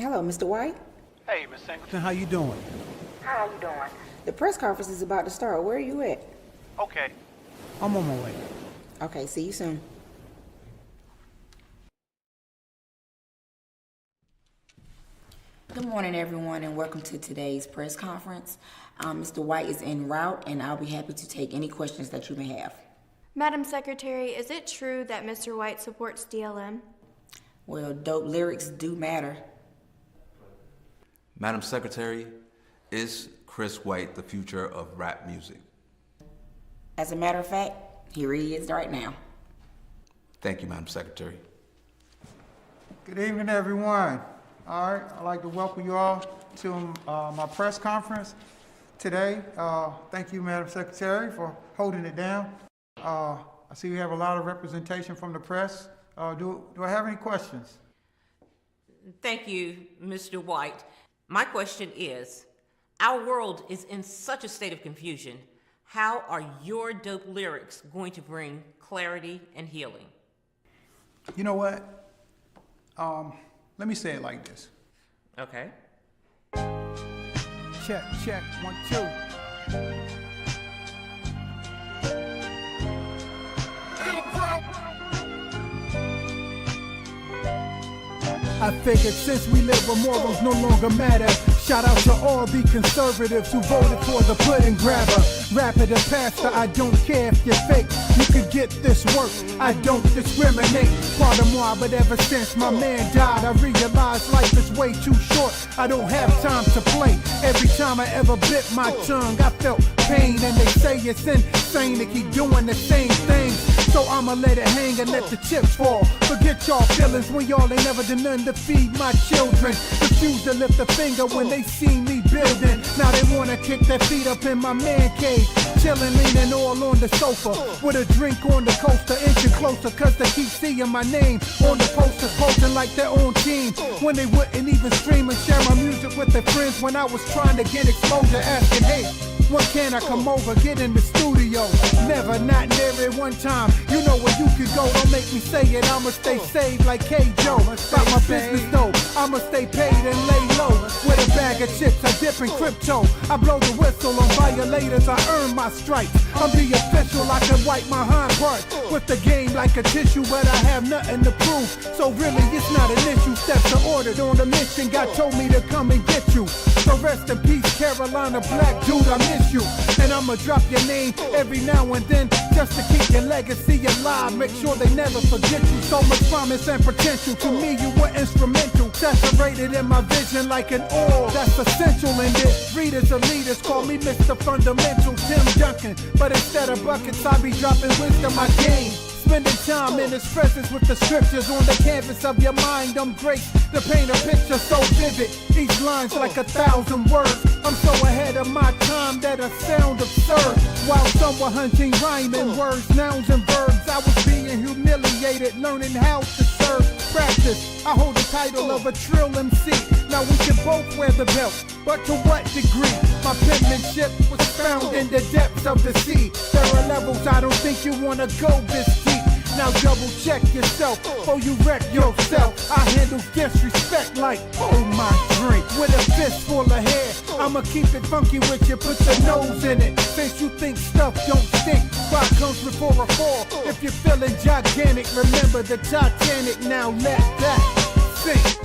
Hello, Mr. White. Hey, Miss Singleton. How you doing? How you doing? The press conference is about to start. Where are you at? Okay. I'm on my way. Okay, see you soon. Good morning, everyone, and welcome to today's press conference. Mr. White is en route, and I'll be happy to take any questions that you may have. Madam Secretary, is it true that Mr. White supports DLM? Well, dope lyrics do matter. Madam Secretary, is Chris White the future of rap music? As a matter of fact, here he is right now. Thank you, Madam Secretary. Good evening, everyone. All right, I'd like to welcome you all to my press conference today. Thank you, Madam Secretary, for holding it down. I see we have a lot of representation from the press. Do I have any questions? Thank you, Mr. White. My question is, our world is in such a state of confusion. How are your dope lyrics going to bring clarity and healing? You know what? Let me say it like this. Okay. Check, 1, 2. I figured since we live where morals no longer matter, shout out to all the conservatives who voted for the pudding grabber. Rapper to pastor, I don't care if you're fake. You could get this work, I don't discriminate. Pardon moi, but ever since my man died, I realized life is way too short. I don't have time to play. Every time I ever bit my tongue, I felt pain. And they say it's insane to keep doing the same thing. So I'ma let it hang and let the chips fall. Forget y'all feelings when y'all ain't never done nothing to feed my children. Refuse to lift a finger when they see me building. Now they wanna kick their feet up in my man cave. Chillin', leaning all on the sofa with a drink on the coaster, inching closer cause they keep seeing my name on the posters, posting like their own team when they wouldn't even stream and share my music with their friends when I was trying to get exposure, asking, hey, when can I come over, get in the studio? Never, not near it one time. You know where you could go, don't make me say it. I'ma stay saved like K-Joe. Got my business though, I'ma stay paid and lay low. With a bag of chips, I dip in crypto. I blow the whistle on violators, I earn my stripes. I'm the official, I can wipe my hind part with the game like a tissue, but I have nothing to prove. So really, it's not an issue. Steps are ordered on the mission, God told me to come and get you. So rest in peace, Carolina Black dude, I miss you. And I'ma drop your name every now and then just to keep your legacy alive. Make sure they never forget you. So much promise and potential. To me, you were instrumental. Saturated in my vision like an oil that's essential in this. Readers or leaders call me Mr. Fundamental Tim Duncan. But instead of buckets, I be dropping wisdom I gain. Spending time in his presence with the scriptures on the canvas of your mind. I'm great to paint a picture so vivid. Each line's like 1,000 words. I'm so ahead of my time that I sound absurd. While some were hunting rhyming words, nouns and verbs, I was being humiliated, learning how to serve. Practice, I hold the title of a trill MC. Now we can both wear the belt, but to what degree? My penmanship was found in the depths of the sea. There are levels I don't think you wanna go this deep. Now double check yourself, or you wreck yourself. I handle disrespect like, oh my drink. With a fist full of hair, I'ma keep it funky with you, put your nose in it. Since you think stuff don't stink, pride comes before a fall. If you're feeling gigantic, remember the Titanic. Now let that sink.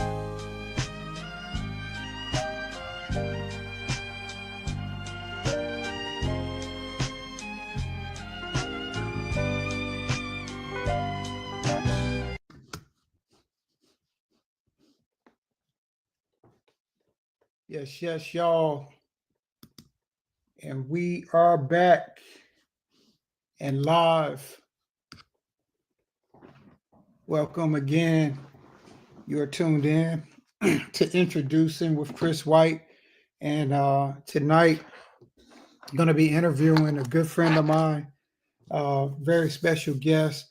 Yes, y'all. And we are back and live. Welcome again. You're tuned in to Introducing with Chris White. And tonight, I'm going to be interviewing a good friend of mine, very special guest.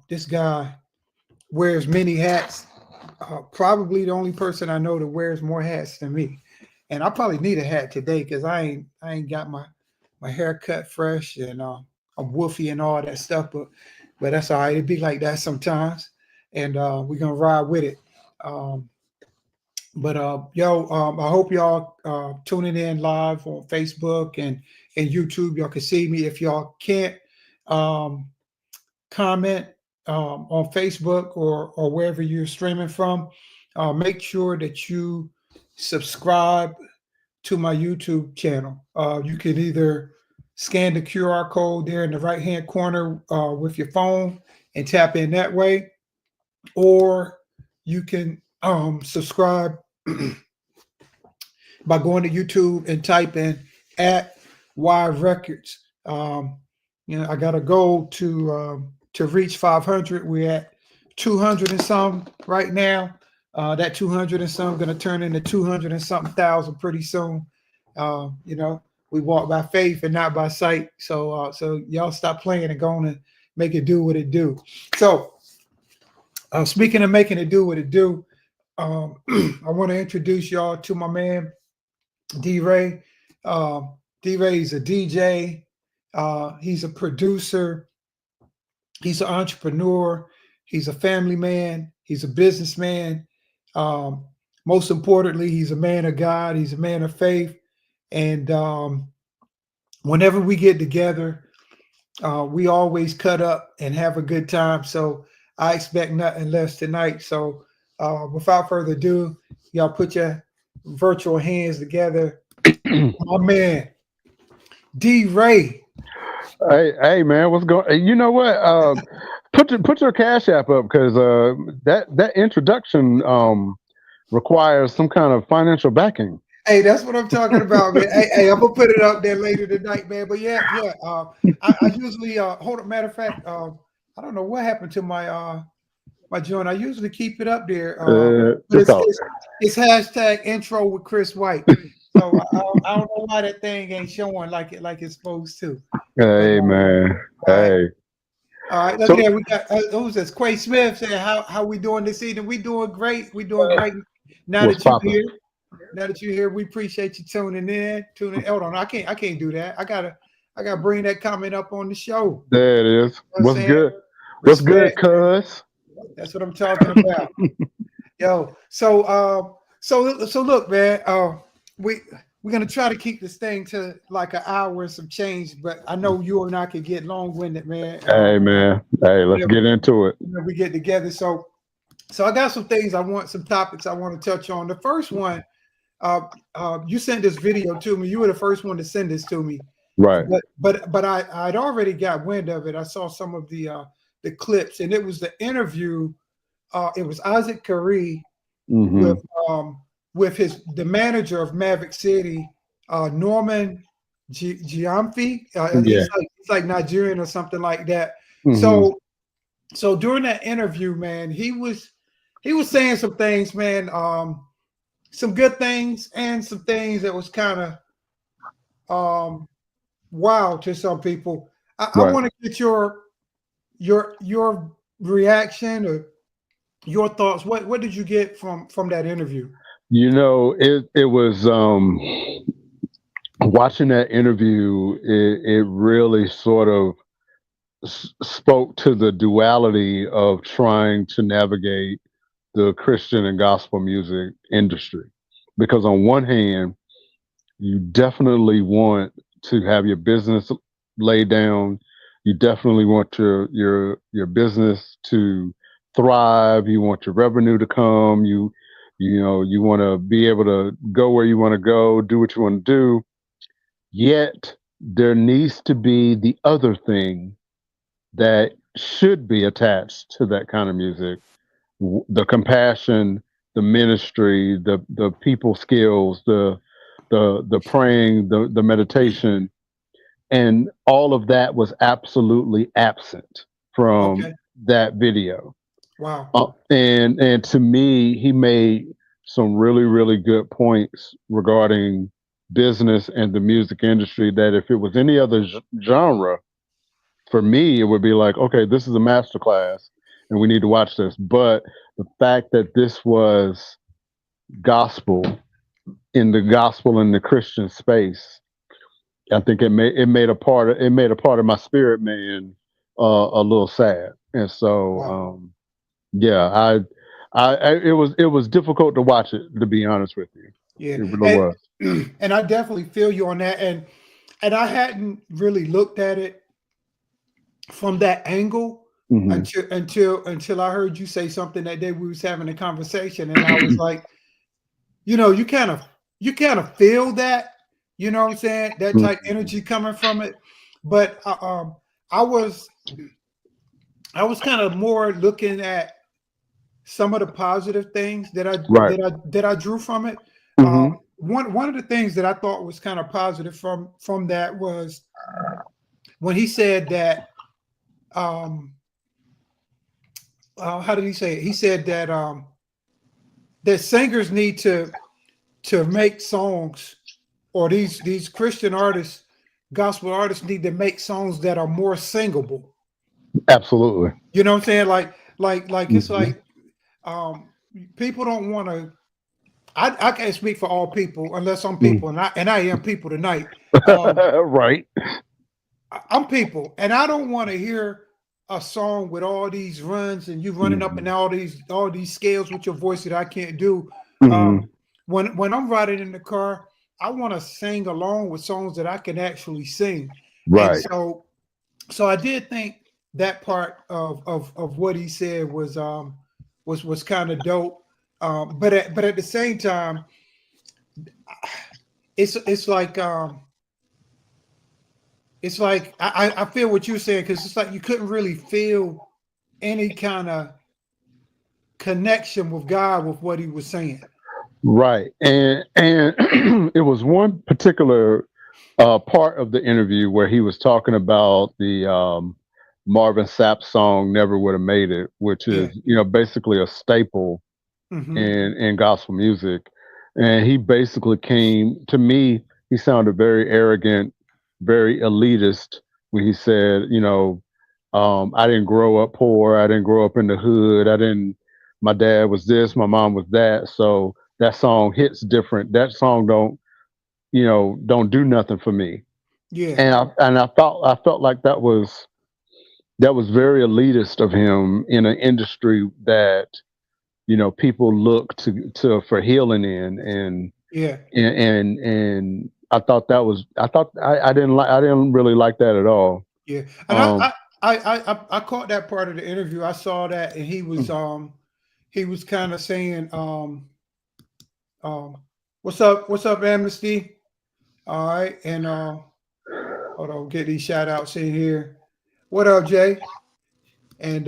This guy wears many hats. Probably the only person I know that wears more hats than me. And I probably need a hat today because I ain't got my hair cut fresh and I'm woofy and all that stuff. But that's all right. It be like that sometimes. And we're gonna ride with it. But I hope y'all tuning in live on Facebook and YouTube. Y'all can see me. If y'all can't comment on Facebook or wherever you're streaming from, make sure that you subscribe to my YouTube channel. You can either scan the QR code there in the right hand corner with your phone and tap in that way, or you can subscribe by going to YouTube and type in @Y Records. I got a goal to reach 500. We're at 200 and some right now. That 200 and some going to turn into 200 and something thousand pretty soon. We walk by faith and not by sight. So y'all stop playing and go on and make it do what it do. So speaking of making it do what it do, I want to introduce y'all to my man, D-Ray. D-Ray is a DJ. He's a producer. He's an entrepreneur. He's a family man. He's a businessman. Most importantly, he's a man of God. He's a man of faith. And whenever we get together, we always cut up and have a good time. So I expect nothing less tonight. So without further ado, y'all put your virtual hands together. My man, D-Ray. Hey, man, what's going? You know what? Put your Cash App up, because that introduction requires some kind of financial backing. Hey, that's what I'm talking about, man. Hey, I'm gonna put it up there later tonight, man. But yeah. I usually hold up. Matter of fact, I don't know what happened to my my joint. I usually keep it up there. It's hashtag intro with Chris White. So I don't know why that thing ain't showing like it's supposed to. Hey, man. Hey. All right, look here. We got who's this? Quay Smith saying, "How we doing this evening? We doing great. We doing great. Now that you're here, we appreciate you tuning in. Hold on, I can't do that. I gotta bring that comment up on the show. There it is. You know What's good? What's good, cuz? That's what I'm talking about. Yo, so look, man. We're gonna try to keep this thing to like an hour and some change, but I know you and I could get long-winded, man. Hey, man. Hey, let's get into it. We get together. So I got some topics I want to touch on. The first one, you sent this video to me. You were the first one to send this to me. Right. But I'd already got wind of it. I saw some of the clips, and it was the interview. It was Isaac Curry with the manager of Maverick City, Norman Giamfi. He's like Nigerian or something like that. So during that interview, man, he was saying some things, man, some good things and some things that was kind of wild to some people. I want to get your reaction or your thoughts. What did you get from that interview? You know, it was watching that interview. It really sort of spoke to the duality of trying to navigate the Christian and gospel music industry, because on one hand, you definitely want to have your business laid down. You definitely want your business to thrive. You want your revenue to come. You want to be able to go where you want to go, do what you want to do. Yet there needs to be the other thing that should be attached to that kind of music: the compassion, the ministry, the people skills, the praying, the meditation, and all of that was absolutely absent from that video. Wow. And to me, he made some really, really good points regarding business and the music industry, that if it was any other genre, for me, it would be like, okay, this is a masterclass and we need to watch this. But the fact that this was gospel in the Christian space, I think it made a part of my spirit, man, a little sad. And so, it was difficult to watch it, to be honest with you. Yeah, It really was. and I definitely feel you on that. And I hadn't really looked at it from that angle Mhm. until I heard you say something that day we was having a conversation, and I was like, you kind of feel that, you know what I'm saying, that type energy coming from it. But I was kind of more looking at some of the positive things that Right. I drew from it. Mhm. One of the things that I thought was kind of positive from that was when he said that how did he say it? He said that that singers need to make songs, or these Christian artists, gospel artists need to make songs that are more singable. Absolutely. You know what I'm saying? Like it's Mhm. like people don't want to. I can't speak for all people unless I'm people, and I am people tonight. Right. I'm people, and I don't want to hear a song with all these runs and you running up and all these scales with your voice that I can't do. Mhm. When I'm riding in the car, I want to sing along with songs that I can actually sing. And Right. so I did think that part of what he said was kind of dope. But at the same time, it's like I feel what you're saying, because it's like you couldn't really feel any kind of connection with God with what he was saying. Right. And it was one particular part of the interview where he was talking about the Marvin Sapp song "Never Would Have Made It," which Yeah. is basically a staple Hmm. in gospel music. And he basically came to me. He sounded very arrogant, very elitist when he said, I didn't grow up poor. I didn't grow up in the hood. I didn't. My dad was this. My mom was that. So that song hits different. That song don't do nothing for me. Yeah. And I felt like that was very elitist of him in an industry that people look to for healing in, Yeah. and I didn't really like that at all. Yeah. And Um, I caught that part of the interview. I saw that, and he was kind of saying what's up, Amnesty? All right. And hold on, get these shout outs in here. What up, Jay? And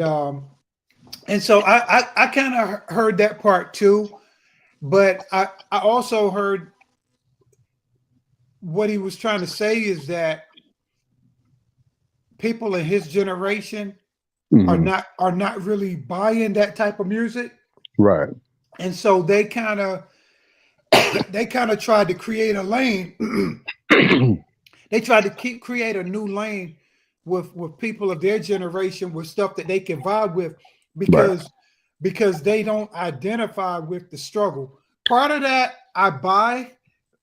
so I kind of heard that part too, but I also heard what he was trying to say is that people in his generation are mhm. not really buying that type of music, Right. and so they kind of tried to create a lane. They tried to create a new lane with people of their generation with stuff that they can vibe with, Right. because they don't identify with the struggle. Part of that I buy,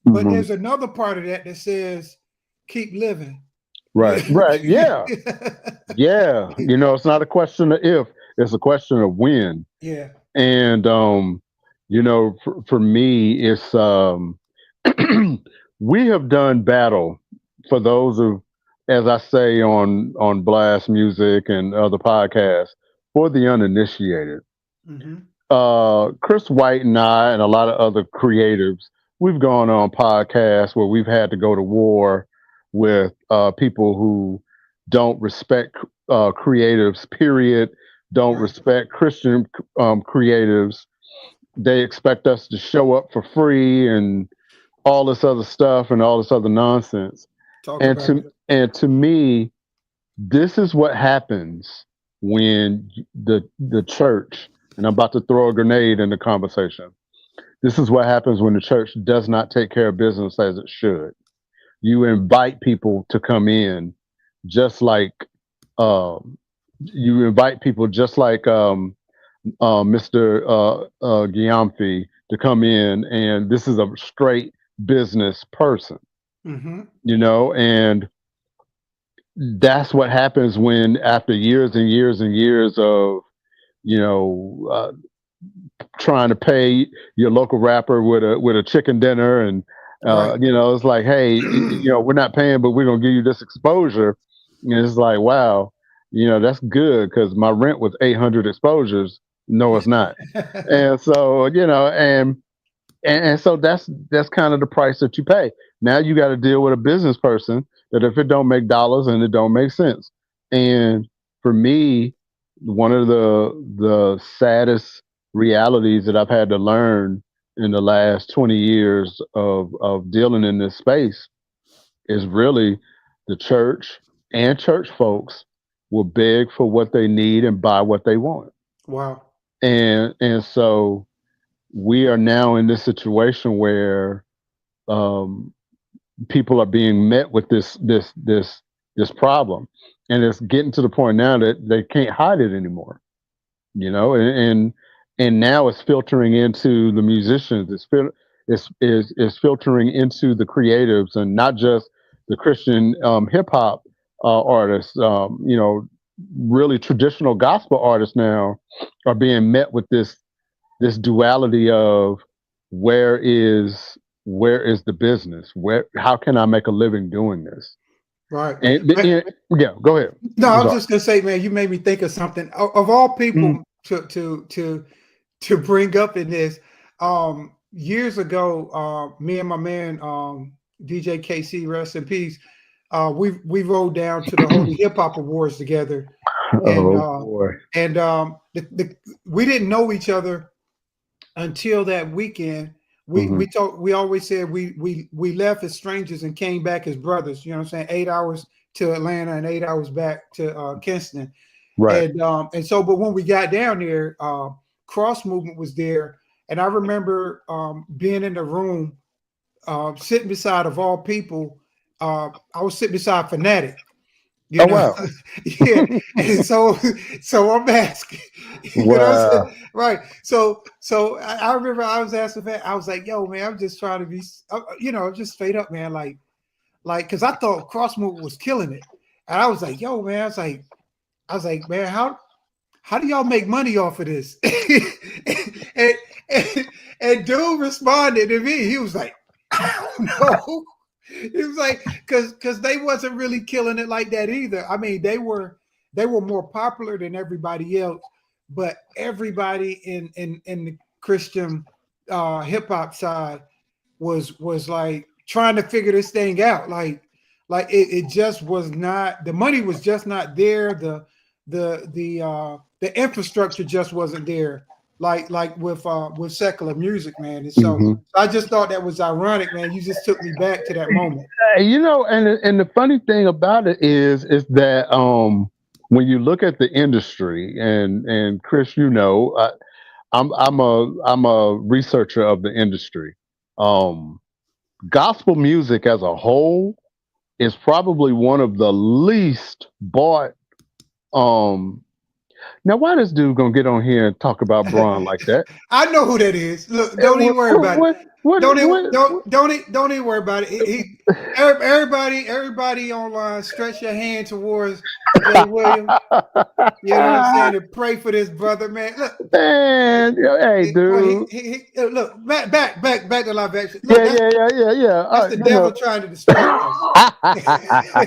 but Mhm. there's another part of that that says keep living. Right. Right. Yeah. Yeah. It's not a question of if, it's a question of when. Yeah. And for me, it's we have done battle for those of, as I say on Blast Music and other podcasts, for the uninitiated. Hmm. Chris White and I and a lot of other creatives, we've gone on podcasts where we've had to go to war with people who don't respect creatives, period, don't Right. respect Christian creatives. They expect us to show up for free and all this other stuff and all this other nonsense. Talk And about it. to me, this is what happens when the church, and I'm about to throw a grenade in the conversation. This is what happens when the church does not take care of business as it should. You invite people to come in, just like you invite people just like Mr. Gyamfi to come in, and this is a straight business person, Hmm. and that's what happens when, after years and years and years of, trying to pay your local rapper with a chicken dinner, and Right. it's like, hey, we're not paying, but we're gonna give you this exposure. And it's like, wow, that's good because my rent was 800 exposures. No, it's not. And so and so that's kind of the price that you pay. Now you got to deal with a business person that if it don't make dollars and it don't make sense. And for me, one of the saddest realities that I've had to learn in the last 20 years of dealing in this space is really the church and church folks will beg for what they need and buy what they want. Wow. And so we are now in this situation where people are being met with this problem, and it's getting to the point now that they can't hide it anymore. And now it's filtering into the musicians. It's filtering into the creatives, and not just the Christian hip hop artists. Really traditional gospel artists now are being met with this duality of where is the business? How can I make a living doing this? Right. Yeah, go ahead. No, I was just gonna say, man, you made me think of something. Of all people to bring up in this, years ago, me and my man DJ KC, rest in peace. We rode down to the Holy Hip Hop Awards together, Boy. and we didn't know each other until that weekend. We always said we left as strangers and came back as brothers. You know what I'm saying? 8 hours to Atlanta and 8 hours back to Kinston. Right. And so, but when we got down there, Cross Movement was there, and I remember being in the room, sitting beside, of all people, I was sitting beside Fanatic. You know? Wow. Yeah. And so I'm asking, you know what I'm saying? Right. So I remember I was asking, I was like, yo, man, I'm just trying to be, just straight up, man. Like, cause I thought Cross Movement was killing it. And I was like, yo, man, I was like, man, how do y'all make money off of this? and dude responded to me. He was like, I don't know. It was like, because they wasn't really killing it like that either. I mean, they were more popular than everybody else, but everybody in the Christian hip hop side was like trying to figure this thing out. Like it just was not, the money was just not there. The infrastructure just wasn't there. Like with secular music, man. And so I just thought that was ironic, man. You just took me back to that moment. And the funny thing about it is that when you look at the industry, and Chris, I'm a researcher of the industry. Gospel music as a whole is probably one of the least bought. Now, why this dude gonna get on here and talk about Braun like that? I know who that is. Look, don't even worry about it. Don't even worry about it. Everybody online, stretch your hand towards Jay Williams. You know what I'm saying? And pray for this brother, man. Look, man, hey, dude. Look, back to live action. Look, yeah. That's the devil trying to distract us.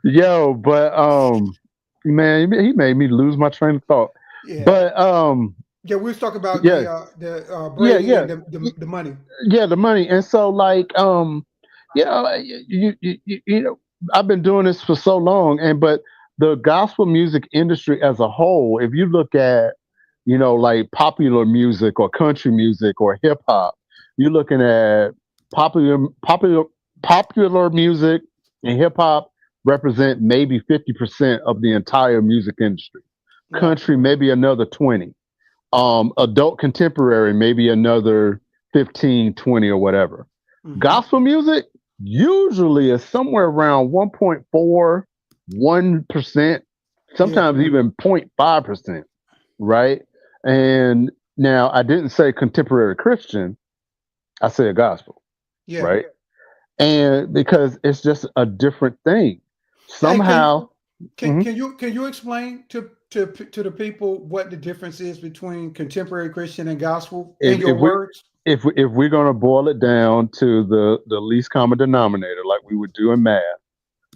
Yo, but man, he made me lose my train of thought. Yeah. But we was talking about the Brady and the money. Yeah, the money. And so like I've been doing this for so long, but the gospel music industry as a whole, if you look at like popular music or country music or hip hop, you're looking at popular music and hip hop represent maybe 50% of the entire music industry. Country, maybe another 20. Adult contemporary, maybe another 15, 20 or whatever. Gospel music usually is somewhere around 1.4, 1%, sometimes even 0.5%, right? And now I didn't say contemporary Christian, I said gospel, right? And because it's just a different thing. Somehow, Can you explain to the people what the difference is between contemporary Christian and gospel in your words? If we're going to boil it down to the least common denominator, like we would do in math,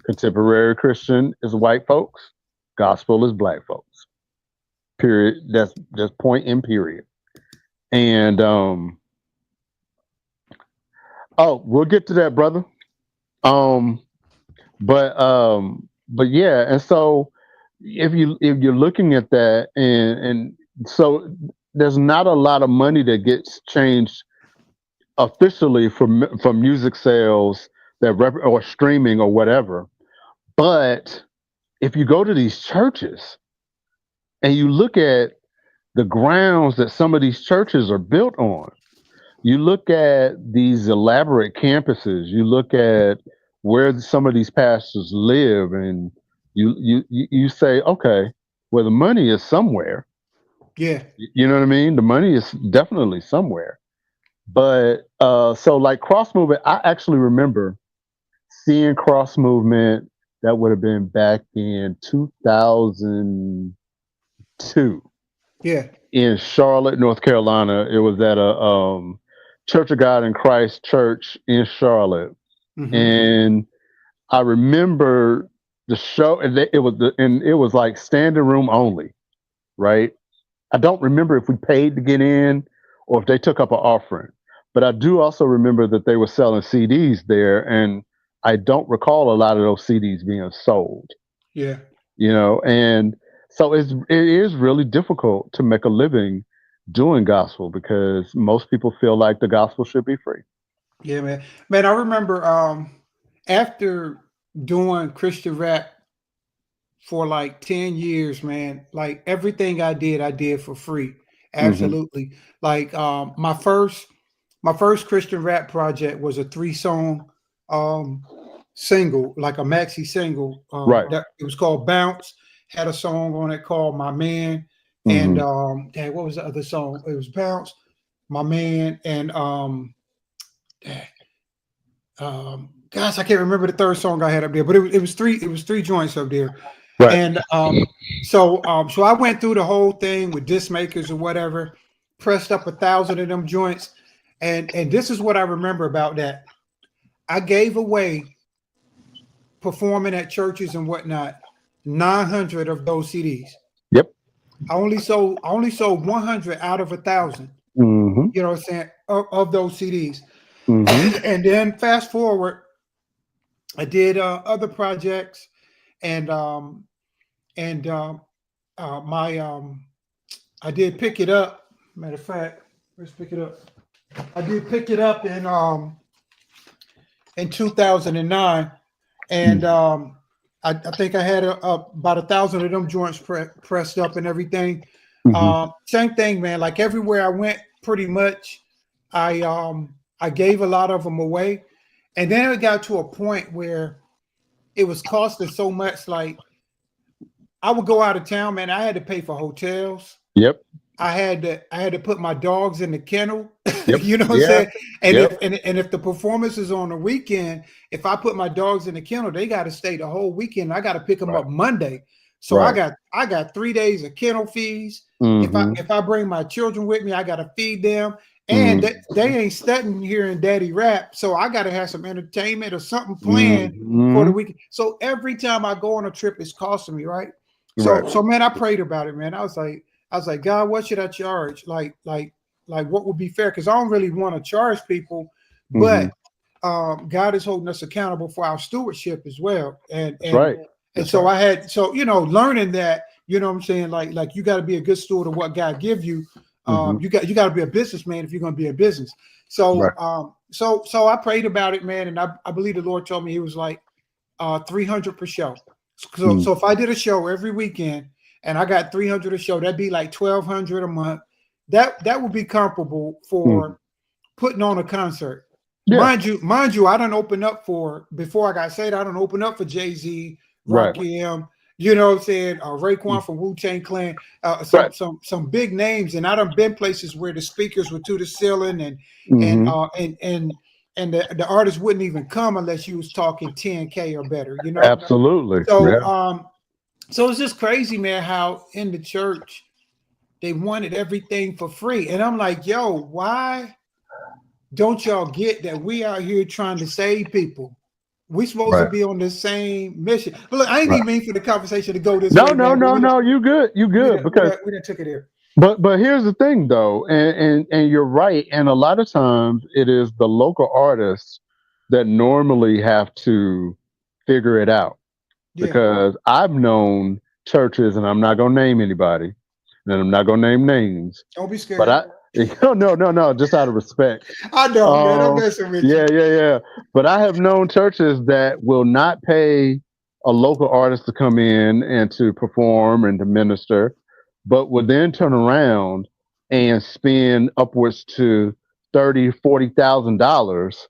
contemporary Christian is white folks, gospel is black folks. Period. That's just point in period. And we'll get to that, brother. But yeah, and so if you're looking at that, and so there's not a lot of money that gets changed officially from music sales or streaming or whatever. But if you go to these churches and you look at the grounds that some of these churches are built on, you look at these elaborate campuses, you look at where some of these pastors live, and you say, okay, well, the money is somewhere. Yeah. You know what I mean? The money is definitely somewhere. But so like Cross Movement, I actually remember seeing Cross Movement. That would have been back in 2002. Yeah. In Charlotte, North Carolina. It was at a Church of God in Christ church in Charlotte. Mm-hmm. And I remember the show, and it was like standing room only, right? I don't remember if we paid to get in or if they took up an offering, but I do also remember that they were selling CDs there, and I don't recall a lot of those CDs being sold. Yeah. You know, and so it is really difficult to make a living doing gospel because most people feel like the gospel should be free. Yeah, man. Man, I remember after doing Christian rap for like 10 years, man, like everything I did for free. Absolutely. Mm-hmm. Like my first Christian rap project was a 3-song single, like a maxi single. Right. It was called Bounce. Had a song on it called My Man. Mm-hmm. And what was the other song? It was Bounce, My Man, and gosh, I can't remember the third song I had up there, but it was three joints up there. Right. And so I went through the whole thing with disc makers or whatever, pressed up 1,000 of them joints, and this is what I remember about that. I gave away, performing at churches and whatnot, 900 of those CDs. Yep. I only sold 100 out of 1,000. Mm-hmm. You know what I'm saying, of those CDs. Mm-hmm. And then fast forward, I did other projects, and I did Pick It Up. Matter of fact, let's Pick It Up. I did Pick It Up in 2009, and I think I had about 1,000 of them joints pressed up and everything. Mm-hmm. Same thing, man. Like everywhere I went, pretty much, I gave a lot of them away, and then it got to a point where it was costing so much. Like I would go out of town, man. I had to pay for hotels. Yep. I had to put my dogs in the kennel. Yep. You know what I'm saying? And yep. if the performance is on the weekend, if I put my dogs in the kennel, they got to stay the whole weekend. I got to pick them up Monday. So I got 3 days of kennel fees. Mm-hmm. If I bring my children with me, I got to feed them. And they ain't studying here in Daddy Rap, so I got to have some entertainment or something planned for the weekend. So every time I go on a trip, it's costing me, right? So man, I prayed about it, man. I was like, God, what should I charge? Like what would be fair? Because I don't really want to charge people, but God is holding us accountable for our stewardship as well. And so I had, learning that, you know what I'm saying? Like you got to be a good steward of what God give you. You got to be a businessman if you're going to be in business. So so I prayed about it, man, and I believe the Lord told me He was like 300 per show. So if I did a show every weekend and I got 300 a show, that'd be like 1,200 a month. That would be comparable for putting on a concert. Yeah. Mind you, I don't open up for, before I got saved, I don't open up for Jay-Z, Rakim. You know what I'm saying? Raekwon from Wu-Tang Clan, some big names, and I done been places where the speakers were to the ceiling, and the artist wouldn't even come unless you was talking 10K or better. You know, absolutely. So So it's just crazy, man, how in the church they wanted everything for free. And I'm like, yo, why don't y'all get that we out here trying to save people? We supposed to Right. be on the same mission. But look, I ain't Right. even mean for the conversation to go this No, way, no, man. But no, no. You good. You good. Because we done took it here. but here's the thing though, and you're right. And a lot of times it is the local artists that normally have to figure it out. Yeah. Because I've known churches, and I'm not gonna name anybody, and I'm not gonna name names, Don't be scared. but no, just out of respect. I know, man. I'm Um, messing with yeah, you. yeah. But I have known churches that will not pay a local artist to come in and to perform and to minister, but will then turn around and spend upwards to $30,000-$40,000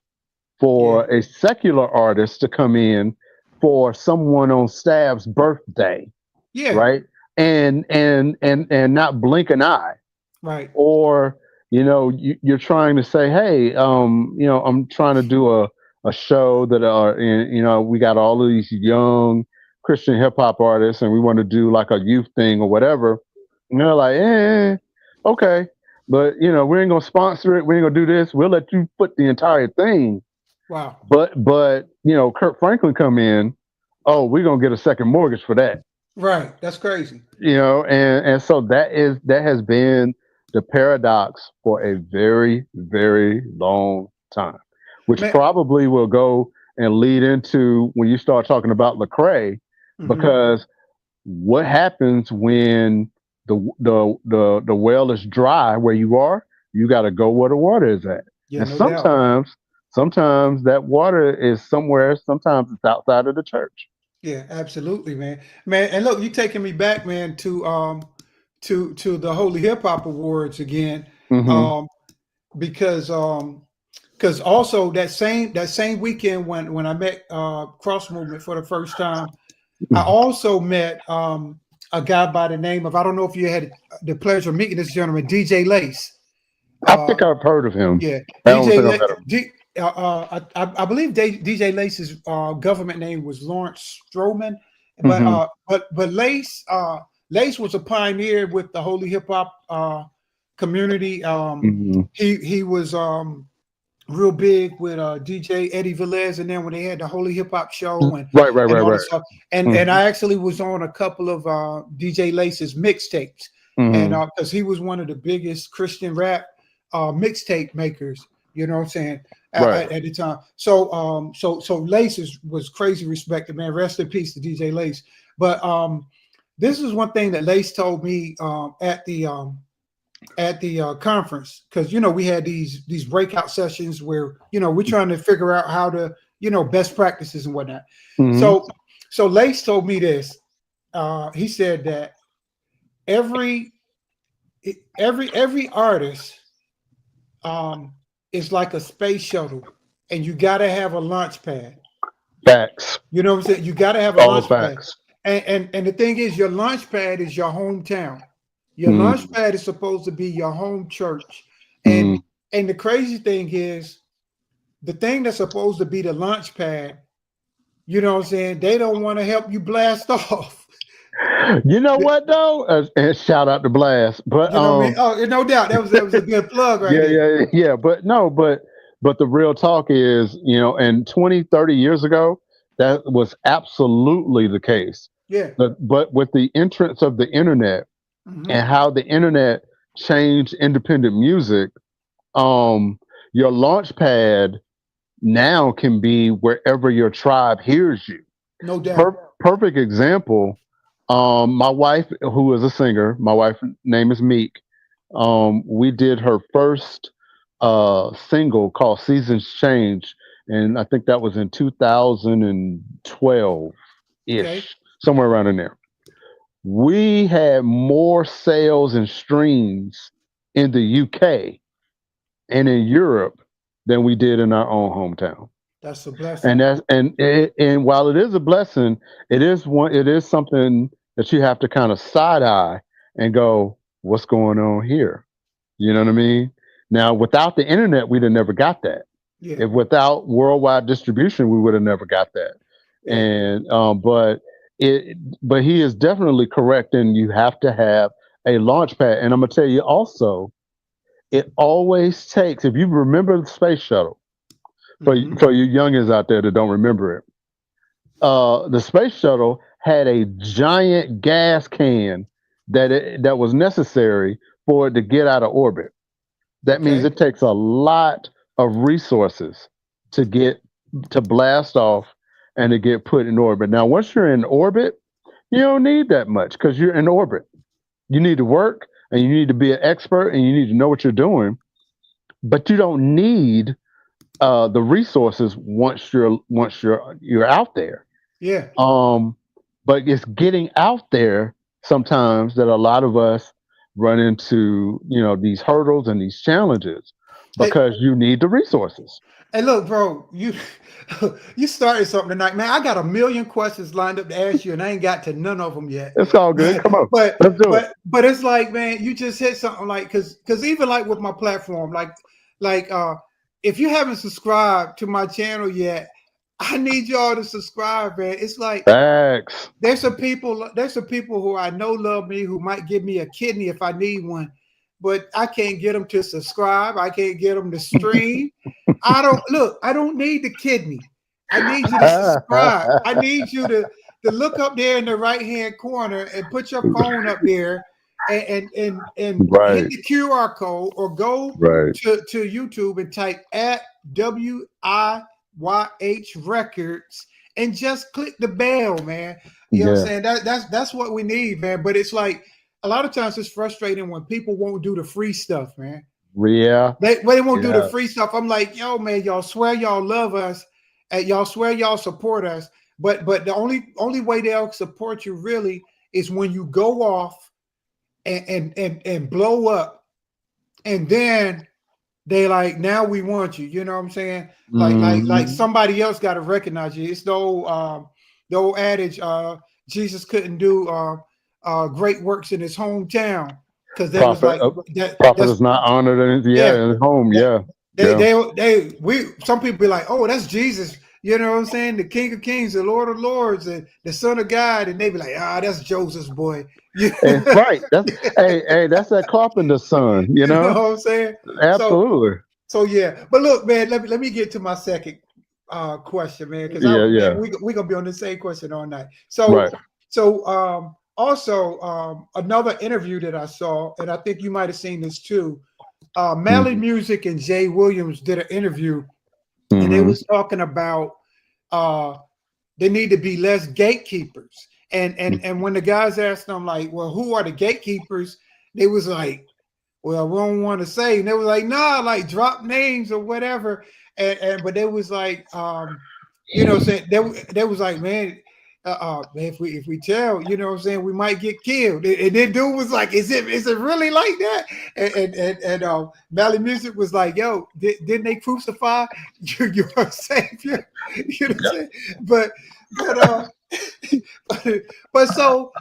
for a secular artist to come in for someone on staff's birthday, Yeah. right? And not blink an eye. Right. Or you're trying to say, hey, I'm trying to do a show that we got all of these young Christian hip hop artists, and we want to do like a youth thing or whatever. And they're like, okay, but we ain't gonna sponsor it. We ain't gonna do this. We'll let you put the entire thing. Wow. But Kurt Franklin come in. Oh, we're gonna get a second mortgage for that. Right. That's crazy. And so that has been the paradox for a very, very long time, which Man. probably will go and lead into when you start talking about Lecrae, Mhm. because what happens when the well is dry where you are? You got to go where the water is at, Yeah, and no doubt. sometimes that water is somewhere. Sometimes it's outside of the church. Yeah, absolutely, man. Man, and look, you taking me back, man, to the Holy Hip Hop Awards again. Mm-hmm. Because also that same weekend when I met Cross Movement for the first time, I also met a guy by the name of, I don't know if you had the pleasure of meeting this gentleman, DJ Lace. I think I've heard of him. Yeah, I don't think DJ I've met him. I believe DJ Lace's government name was Lawrence Stroman, but Mhm. Lace was a pioneer with the Holy Hip Hop community. Mhm. He was real big with DJ Eddie Velez, and then when they had the Holy Hip Hop show and all Right. this stuff, and I actually was on a couple of DJ Lace's mixtapes, and Mhm. because he was one of the biggest Christian rap mixtape makers, you know what I'm saying, Right. at the time. So Lace was crazy respected, man. Rest in peace to DJ Lace. But this is one thing that Lace told me at the conference, because we had these breakout sessions where we're trying to figure out how to best practices and whatnot. Mhm. So Lace told me this. He said that every artist is like a space shuttle, and you got to have a launch pad. Facts. You know what I'm saying? You got to have a All launch pad. facts. And the thing is, your launch pad is your hometown. Your launch pad is supposed to be your home church. And the crazy thing is, the thing that's supposed to be the launch pad, you know what I'm saying, they don't want to help you blast off. You know what though? And shout out to Blast. But You know what I mean? Oh, no doubt. That was a good plug right there. yeah. But the real talk is, and 20, 30 years ago, that was absolutely the case. Yeah. But with the entrance of the internet and how the internet changed independent music, your launch pad now can be wherever your tribe hears you. No doubt. Perfect example. My wife, who is a singer, my wife's name is Meek. We did her first single called Seasons Change, and I think that was in 2012-ish, somewhere around in there. We had more sales and streams in the UK and in Europe than we did in our own hometown. That's a blessing. And while it is a blessing, it is something that you have to kind of side eye and go, what's going on here? You know what I mean? Now, without the internet, we'd have never got that. Yeah. If without worldwide distribution, we would have never got that. Yeah. And but but he is definitely correct, and you have to have a launch pad. And I'm gonna tell you also, it always takes. If you remember the space shuttle, for you youngins out there that don't remember it, the space shuttle had a giant gas can that was necessary for it to get out of orbit. That means Okay. it takes a lot of resources to blast off and to get put in orbit. Now, once you're in orbit, you don't need that much because you're in orbit. You need to work and you need to be an expert and you need to know what you're doing, but you don't need the resources once you're out there. Yeah. But it's getting out there sometimes that a lot of us run into, these hurdles and these challenges because you need the resources. Hey, look, bro, you you started something tonight, man. I got a million questions lined up to ask you, and I ain't got to none of them yet. It's all good. Come on, But let's do it. but it's like, man, you just hit something like because even like with my platform, like if you haven't subscribed to my channel yet, I need y'all to subscribe, man. It's like Facts. there's some people who I know love me who might give me a kidney if I need one, but I can't get them to subscribe. I can't get them to stream. I don't need the kidney. I need you to subscribe. I need you to look up there in the right-hand corner and put your phone up there and Right. hit the QR code or go Right. to YouTube and type at WIYH Records and just click the bell, man. You know what I'm saying? That's what we need, man. But it's like a lot of times it's frustrating when people won't do the free stuff, man. Yeah. They won't do the free stuff. I'm like, yo, man, y'all swear y'all love us and y'all swear y'all support us. But the only way they'll support you really is when you go off and blow up, and then they like, now we want you. You know what I'm saying? Like somebody else got to recognize you. It's the old adage, Jesus couldn't do great works in his hometown. Because that was like prophet is not honored in his home. Some people be like, oh, that's Jesus. You know what I'm saying? The King of Kings, the Lord of Lords, and the Son of God, and they be like, that's Joseph's boy. Right. That's that's that carpenter's son. You know what I'm saying? Absolutely. So yeah, but look, man, let me get to my second question, man, because we're gonna be on the same question all night. So also, another interview that I saw, and I think you might have seen this too. Mally Music and Jay Williams did an interview, and they was talking about there need to be less gatekeepers. And when the guys asked them, like, well, who are the gatekeepers? They was like, well, we don't want to say. And they was like, nah, like drop names or whatever. But they was like, saying they was like, man, if we tell, you know what I'm saying, we might get killed. And then dude was like, is it really like that? And Mally Music was like, yo, didn't they crucify your savior? You know what I'm saying? But so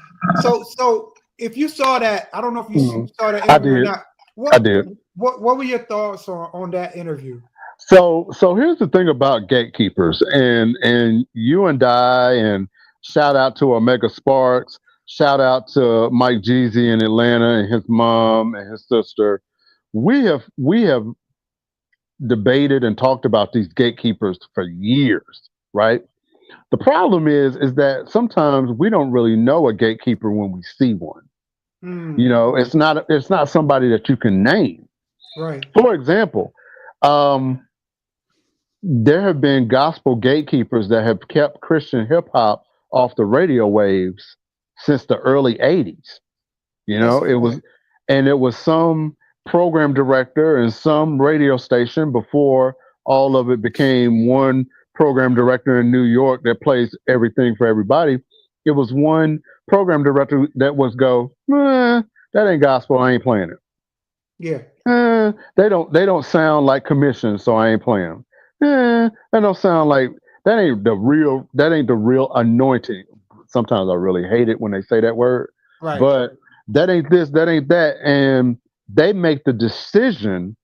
if you saw that, I don't know if you saw that interview or not. I did. What were your thoughts on that interview? So here's the thing about gatekeepers, and you and I, and shout out to Omega Sparks, shout out to Mike Jeezy in Atlanta and his mom and his sister. We have debated and talked about these gatekeepers for years, right? The problem is that sometimes we don't really know a gatekeeper when we see one. You know, it's not somebody that you can name. Right. For example, there have been gospel gatekeepers that have kept Christian hip hop off the radio waves since the early 80s. You know, it was some program director and some radio station before all of it became one program director in New York that plays everything for everybody. It was one program director that was that ain't gospel, I ain't playing it. Yeah. They don't sound like commissions, so I ain't playing them. That don't sound like that ain't the real anointing. Sometimes I really hate it when they say that word. Right. But that ain't this, that ain't that. And they make the decision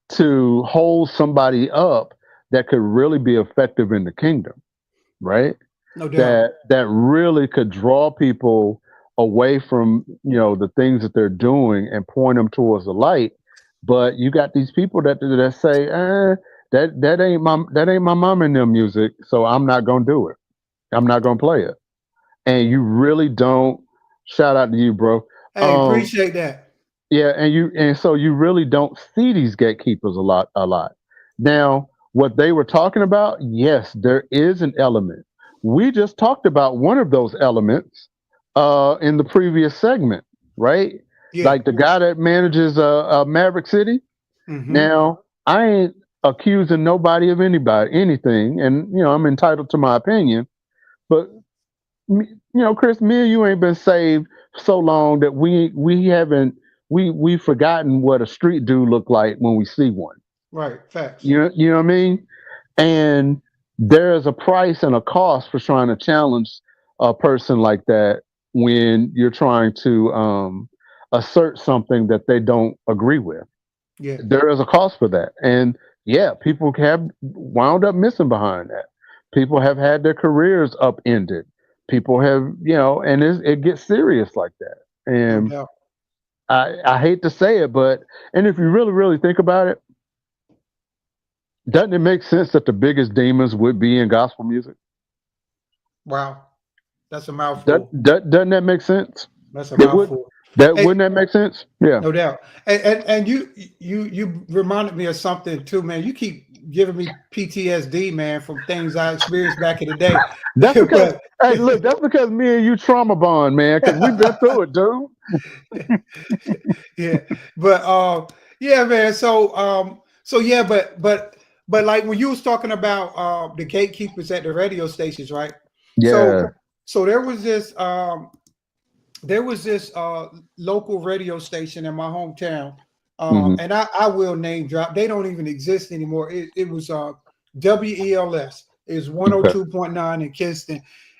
to hold somebody up that could really be effective in the kingdom, right? No doubt. that really could draw people away from the things that they're doing and point them towards the light. But you got these people that say, that ain't my mom and them music, so I'm not gonna do it. I'm not gonna play it. And you really don't. Shout out to you, bro. Hey, appreciate that. Yeah, and so you really don't see these gatekeepers a lot. Now, what they were talking about, yes, there is an element. We just talked about one of those elements in the previous segment, right? Yeah. Like the guy that manages Maverick City. Mhm. Now, I ain't accusing nobody of anything, and I'm entitled to my opinion. But Chris, me and you ain't been saved so long that we've forgotten what a street dude look like when we see one. Right. Facts. You know what I mean? And there is a price and a cost for trying to challenge a person like that when you're trying to assert something that they don't agree with. Yeah. There is a cost for that. And yeah, people have wound up missing behind that. People have had their careers upended. People have, and it gets serious like that. And No doubt. I hate to say it, and if you really, really think about it, doesn't it make sense that the biggest demons would be in gospel music? Wow. That's a mouthful. Doesn't that make sense? That's a mouthful. Wouldn't that make sense? Yeah. No doubt. And you reminded me of something too, man. You keep giving me PTSD, man, from things I experienced back in the day. That's because hey, look, that's because me and you trauma bond, man, because we've been through it, dude. Yeah. But yeah, man. So yeah, but like when you was talking about the gatekeepers at the radio stations, right? Yeah. So there was this local radio station in my hometown. And I will name drop. They don't even exist anymore. It was WELS. It was 102.9 in Kinston.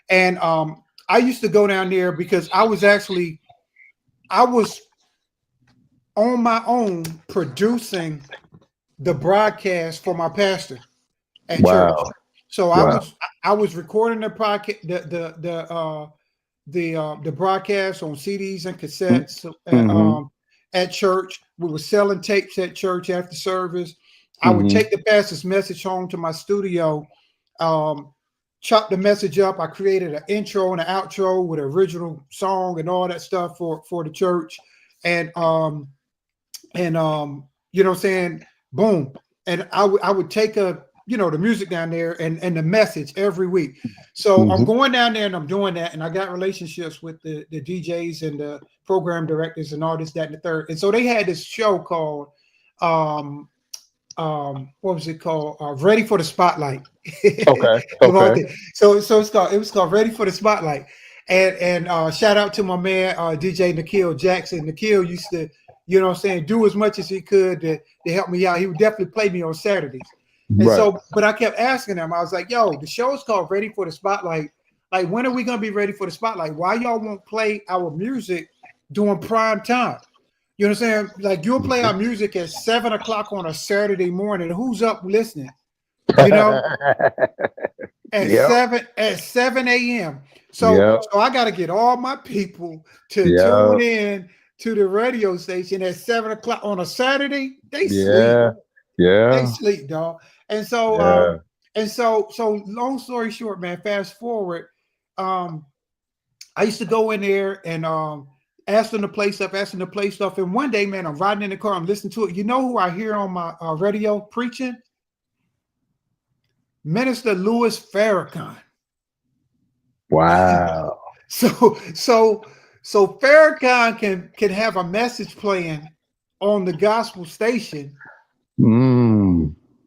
And I used to go down there because I was on my own producing the broadcast for my pastor at church. So I was recording the podcast, the broadcast on CDs and cassettes at church. We were selling tapes at church after service. I would take the pastor's message home to my studio, chop the message up. I created an intro and an outro with an original song and all that stuff for the church. And you know what I'm saying? Boom. And I would take the music down there and the message every week. So I'm going down there and I'm doing that. And I got relationships with the DJs and the program directors and all this, that, and the third. And so they had this show called, what was it called? Ready for the Spotlight. Okay. So it was called Ready for the Spotlight. And shout out to my man, DJ Nikhil Jackson. Nikhil used to, do as much as he could to help me out. He would definitely play me on Saturdays. And so, but I kept asking him, I was like, yo, the show's called Ready for the Spotlight. Like, when are we going to be ready for the spotlight? Why y'all won't play our music during prime time? You know what I'm saying? Like, you'll play our music at 7 o'clock on a Saturday morning. Who's up listening? At 7 a.m. So I got to get all my people to tune in to the radio station at 7 o'clock on a Saturday. They sleep. They sleep, dog. And so, so long story short, man, fast forward. I used to go in there and ask them to play stuff. And one day, man, I'm riding in the car, I'm listening to it. You know who I hear on my radio preaching? Minister Louis Farrakhan. Wow. So Farrakhan can have a message playing on the gospel station.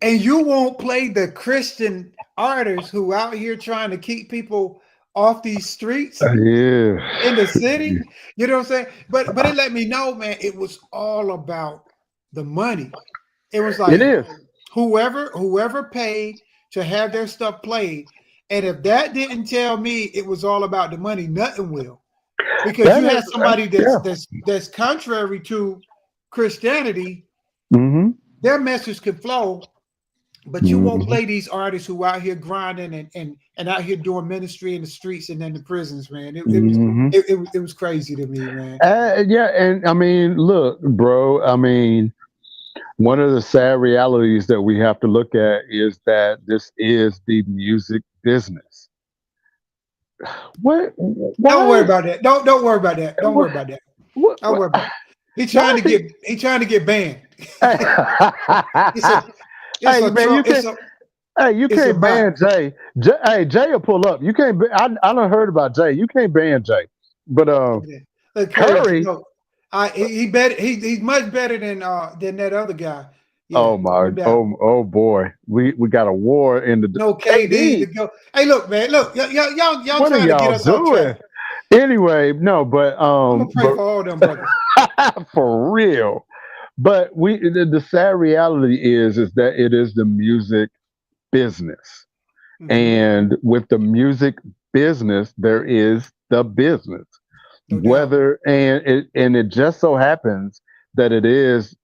And you won't play the Christian artists who out here trying to keep people off these streets in the city. You know what I'm saying? But it let me know, man, it was all about the money. It was like, it is. Whoever paid to have their stuff played. And if that didn't tell me it was all about the money, nothing will. Because you have somebody that's contrary to Christianity, their message can flow But you won't play these artists who out here grinding and out here doing ministry in the streets and in the prisons, man. Mhm. It was crazy to me, man. Yeah, and I mean, look, bro. I mean, one of the sad realities that we have to look at is that this is the music business. What? Why? Don't worry about that. Don't worry about that. Don't worry about that. What, Don't worry about it. He's trying to get banned. It's a, Hey, a man, tro- you it's can't. a, Hey, you it's a can't ban bot. Jay. Hey, Jay will pull up. You can't. I done heard about Jay. You can't ban Jay. But Look, Curry. no, he's much better than that other guy. Yeah, Oh my. no doubt. Oh boy. We got a war in the. No KD to go. Hey, look, man, look, y'all What are trying to get y'all us off doing? track. Anyway, no, but I'm gonna pray for all them brothers. for real. But the sad reality is that it is the music business. Mhm. And with the music business, there is the business. No doubt. It just so happens that it is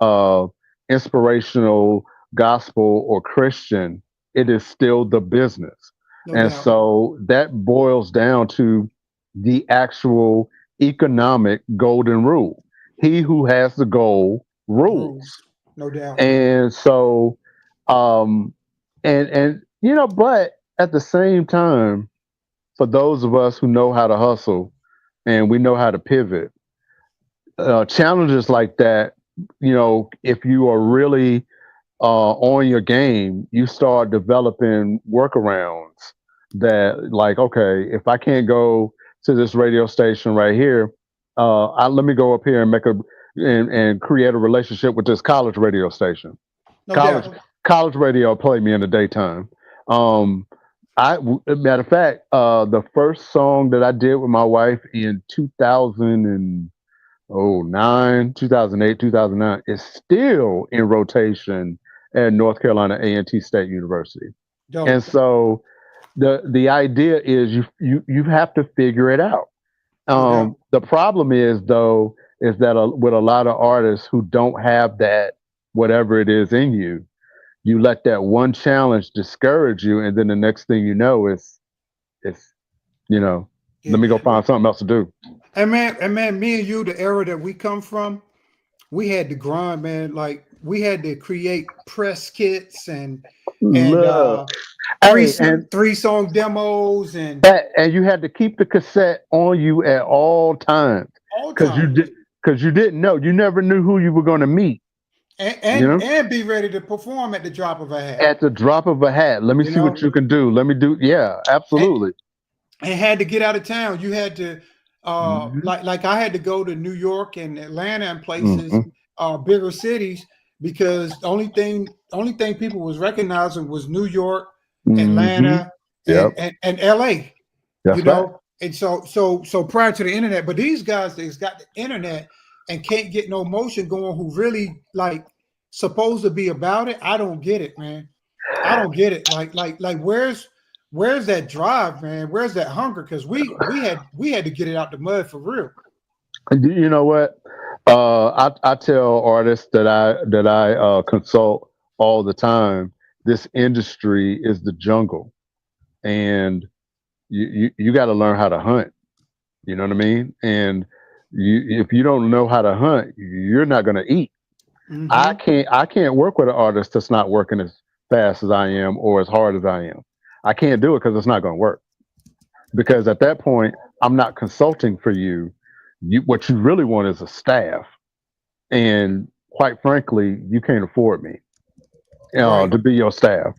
inspirational gospel or Christian, it is still the business. No And doubt. so that boils down to the actual economic golden rule. He who has the goal rules. No doubt. And so and but at the same time, for those of us who know how to hustle and we know how to pivot, challenges like that, if you are really on your game, you start developing workarounds that, like, okay, if I can't go to this radio station right here, let me go up here and and create a relationship with this college radio station. No College doubt. college radio played me in the daytime. Matter of fact, the first song that I did with my wife in 2008, 2009 is still in rotation at North Carolina A&T State University. Dope. And so the idea is you have to figure it out. doubt. The problem is though is that with a lot of artists who don't have that whatever it is in you, you let that one challenge discourage you, and then the next thing you know is let me go find something else to do. And man, me and you, the era that we come from, we had to grind, man. Like we had to create press kits and Look, hey, three song demos and and you had to keep the cassette on you at all times all because time. you didn't know, you never knew who you were going to meet. And be ready to perform at the drop of a hat. At the drop of a hat. Let me see what you can do. Let me do. Yeah, absolutely. And had to get out of town. You had to like I had to go to New York and Atlanta and places, bigger cities, because the only thing people was recognizing was New York, Atlanta, and LA. That's Right. And so prior to the internet, but these guys that's got the internet and can't get no motion going, who really like supposed to be about it. I don't get it, man. I don't get it. Like where's that drive, man? Where's that hunger? Because we had to get it out the mud for real. You know what? I tell artists that I consult all the time, this industry is the jungle, and you got to learn how to hunt. You know what I mean? And if you don't know how to hunt, you're not going to eat. I can't work with an artist that's not working as fast as I am or as hard as I am. I can't do it because it's not going to work. Because at that point, I'm not consulting for you. What you really want is a staff, and quite frankly, you can't afford me to be your staff.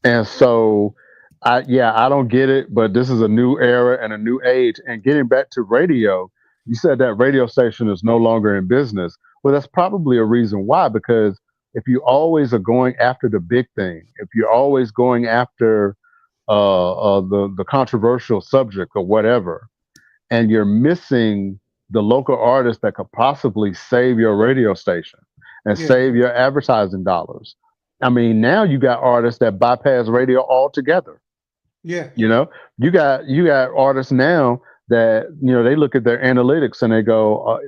And so, I don't get it. But this is a new era and a new age. And getting back to radio, you said that radio station is no longer in business. Well, that's probably a reason why. Because if you always are going after the big thing, if you're always going after the controversial subject or whatever, and you're missing the local artist that could possibly save your radio station and save your advertising dollars. I mean, now you got artists that bypass radio altogether. Yeah. You got artists now that, they look at their analytics and they go,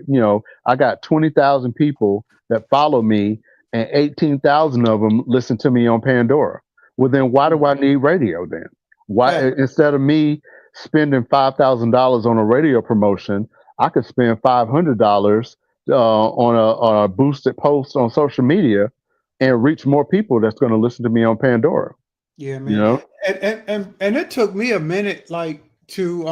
I got 20,000 people that follow me and 18,000 of them listen to me on Pandora. Well, then why do I need radio then? Why Yeah. instead of me spending $5,000 on a radio promotion, I could spend $500 on a boosted post on social media and reach more people that's going to listen to me on Pandora. Yeah, You man. know? And it took me a minute, like to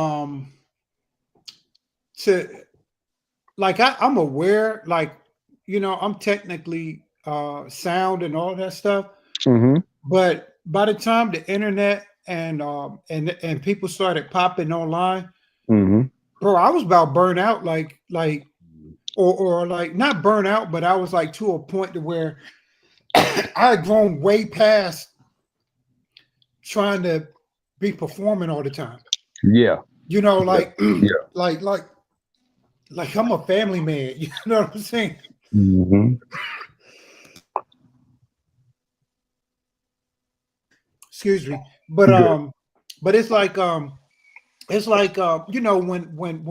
like I'm aware, like I'm technically sound and all that stuff, Hmm. but by the time the internet and people started popping online, Hmm. bro, I was about burnt out, or like not burnt out, but I was like to a point to where I had grown way past trying to be performing all the time. Yeah. Like Yeah. like I'm a family man. You know what I'm saying? Hmm. Excuse me. But Good. but it's like when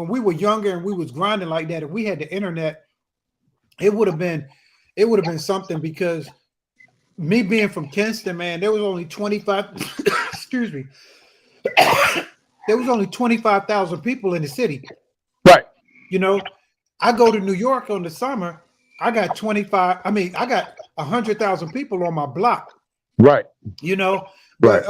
we were younger and we was grinding like that, if we had the internet, it would have been something, because me being from Kinston, man, there was only 25 excuse me. There was only 25,000 people in the city. Right. I go to New York on the summer, I got 100,000 people on my block, Right. but Right.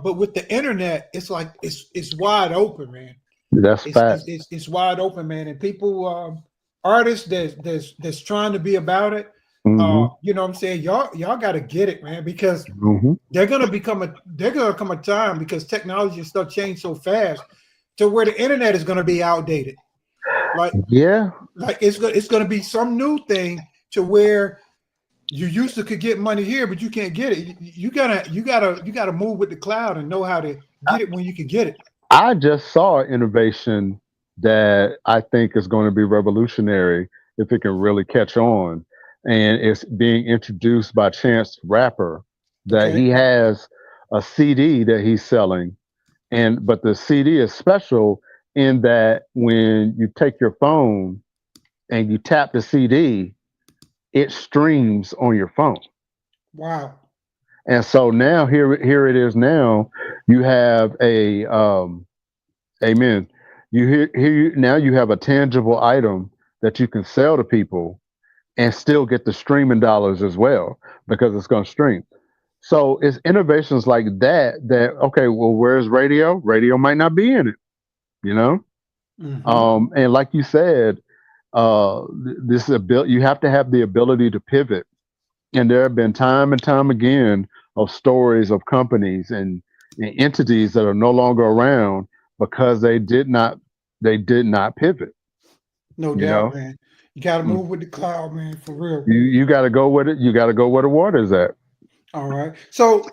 but with the internet, it's like it's wide open, man. That's It's fact. it's wide open, man, and people, artists that's trying to be about it. Hmm. You know what I'm saying? Y'all got to get it, man, because Hmm. they're gonna come a time, because technology and stuff change so fast, to where the internet is gonna be outdated. Yeah. Like it's gonna be some new thing to where you used to could get money here, but you can't get it. You gotta move with the cloud and know how to get it when you can get it. I just saw an innovation that I think is going to be revolutionary if it can really catch on. And it's being introduced by Chance the Rapper, that Okay. he has a CD that he's selling. But the CD is special in that when you take your phone and you tap the CD, it streams on your phone. Wow. And so now here it is now. You have a amen. Now you have a tangible item that you can sell to people and still get the streaming dollars as well, because it's going to stream. So it's innovations like that okay, well, where's radio? Radio might not be in it, you know? Mhm. And like you said, this ability, you have to have the ability to pivot. And there have been time and time again of stories of companies and entities that are no longer around because they did not pivot. No You doubt, know, man. You gotta Mm. move with the cloud, man, for real. you got to go with it. You got to go where the water's at. All right. So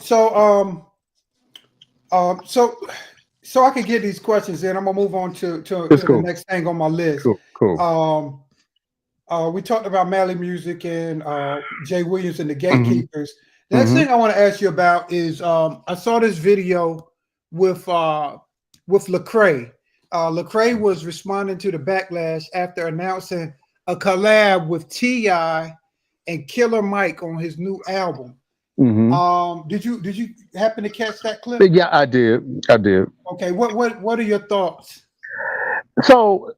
I can get these questions in. I'm gonna move on to It's the cool. next thing on my list. Cool. We talked about Mally Music and Jay Williams and the Mhm. Gatekeepers. The next Mhm. thing I want to ask you about is I saw this video with Lecrae. Lecrae was responding to the backlash after announcing a collab with T.I. and Killer Mike on his new album. Mhm. Did you happen to catch that clip? Yeah, I did. Okay, what are your thoughts? So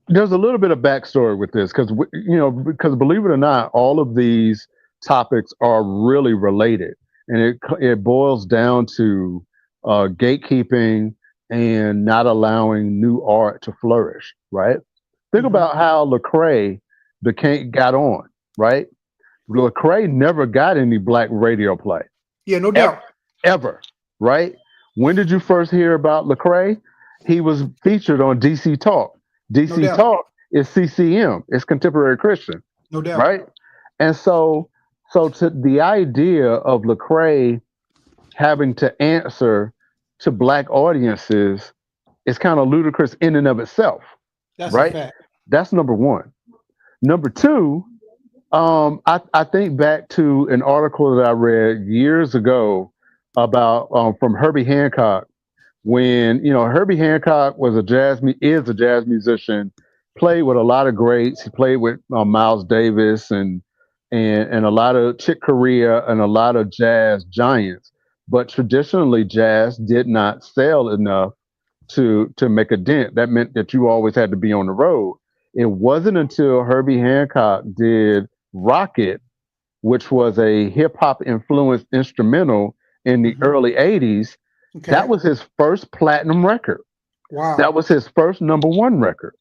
there's a little bit of backstory with this because believe it or not, all of these topics are really related, and it boils down to gatekeeping and not allowing new art to flourish. Right? Think Mhm. about how Lecrae got on. Right? Lecrae never got any black radio play. Yeah, no doubt. Ever. Right? When did you first hear about Lecrae? He was featured on DC Talk. DC doubt. Talk is CCM. It's Contemporary Christian, No doubt. right? And so to the idea of Lecrae having to answer to black audiences is kind of ludicrous in and of itself, That's right? a fact. That's number one. Number two, I think back to an article that I read years ago about from Herbie Hancock, when Herbie Hancock is a jazz musician, played with a lot of greats. He played with Miles Davis and and a lot of Chick Corea and a lot of jazz giants. But traditionally, jazz did not sell enough to make a dent. That meant that you always had to be on the road. It wasn't until Herbie Hancock did Rocket, which was a hip hop influenced instrumental in the early 80s. Okay. That was his first platinum record. Wow. That was his first #1 record,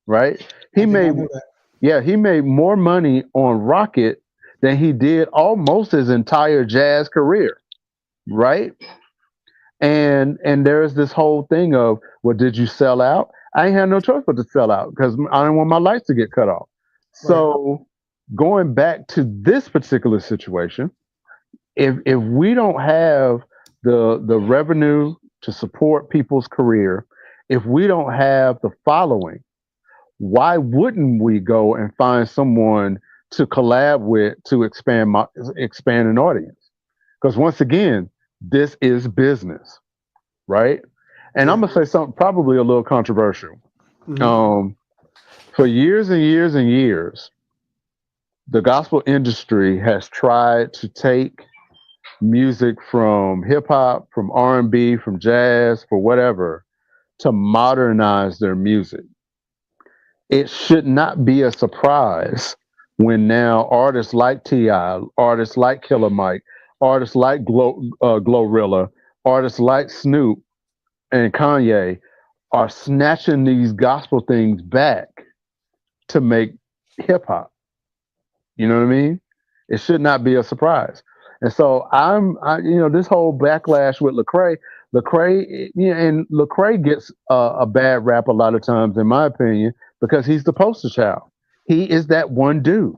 right? I He did not made, know that. yeah, he made more money on Rocket than he did almost his entire jazz career, right? And there's this whole thing of, well, did you sell out? I ain't had no choice but to sell out because I didn't want my lights to get cut off. So going back to this particular situation, if we don't have the revenue to support people's career, if we don't have the following, why wouldn't we go and find someone to collab with to expand an audience? Because once again, this is business, right? And I'm gonna say something probably a little controversial. For years and years and years, the gospel industry has tried to take music from hip hop, from R&B, from jazz, for whatever, to modernize their music. It should not be a surprise when now artists like T.I., artists like Killer Mike, artists like Glorilla, artists like Snoop and Kanye are snatching these gospel things back to make hip hop. You know what I mean? It should not be a surprise. And so this whole backlash with Lecrae, and Lecrae gets a bad rap a lot of times, in my opinion, because he's the poster child. He is that one dude.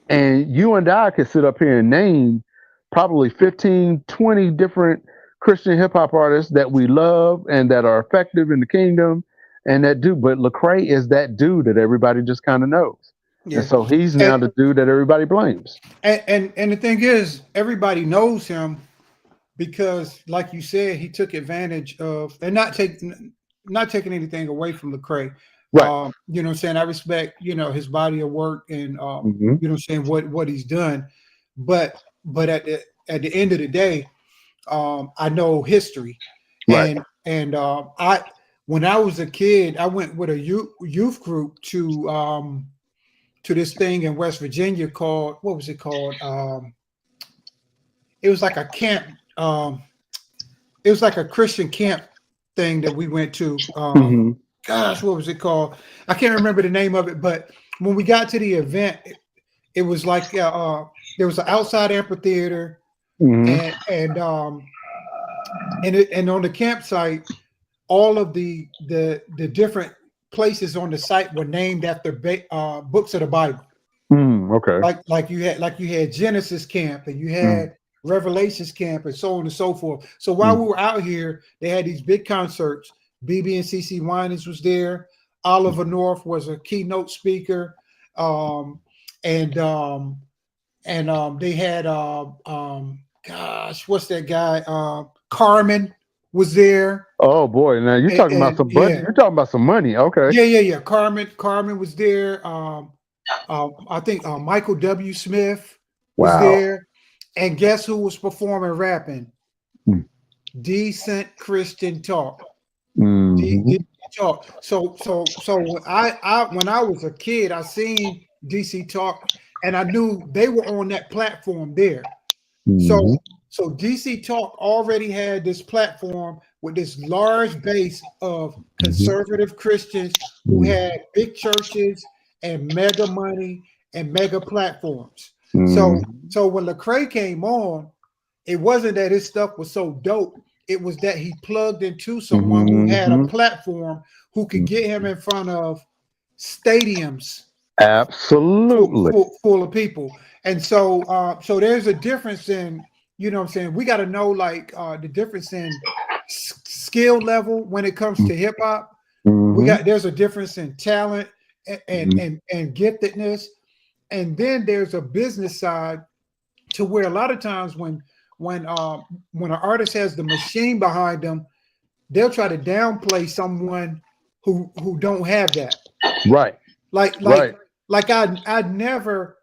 And you and I could sit up here and name probably 15, 20 different Christian hip hop artists that we love and that are effective in the kingdom and that dude. But Lecrae is that dude that everybody just kind of knows. Yeah. And so he's now the dude that everybody blames. And the thing is, everybody knows him because, like you said, he took advantage of, and not taking anything away from Lecrae. Right. You know what I'm saying? I respect, his body of work and you know what I'm saying, what he's done. But at the end of the day, I know history. Right. And when I was a kid, I went with a youth group to this thing in West Virginia called, what was it called? It was like a camp. It was like a Christian camp thing that we went to. Gosh, what was it called? I can't remember the name of it, but when we got to the event, it was like there was an outside amphitheater, and on the campsite, all of the different places on the site were named after books of the Bible. Okay. Like you had Genesis camp and you had Revelations camp and so on and so forth. So while we were out here, they had these big concerts. BB and CC Winans was there. Oliver North was a keynote speaker. They had gosh, what's that guy? Carmen was there. Oh boy, now you're talking about some money. Yeah. You're talking about some money. Okay. Yeah. Carmen was there. I think Michael W. Smith was there. And guess who was performing rapping? Decent Christian Talk. Decent Talk. So when I was a kid, I seen DC Talk, and I knew they were on that platform there. So DC Talk already had this platform with this large base of conservative Christians who had big churches and mega money and mega platforms. So when Lecrae came on, it wasn't that his stuff was so dope. It was that he plugged into someone who had a platform who could get him in front of stadiums. Absolutely. Full of people. And so there's a difference in, you know what I'm saying? We got to know the difference in skill level when it comes to hip hop. There's a difference in talent and giftedness. And then there's a business side to where a lot of times when an artist has the machine behind them, they'll try to downplay someone who don't have that. Right. I'd never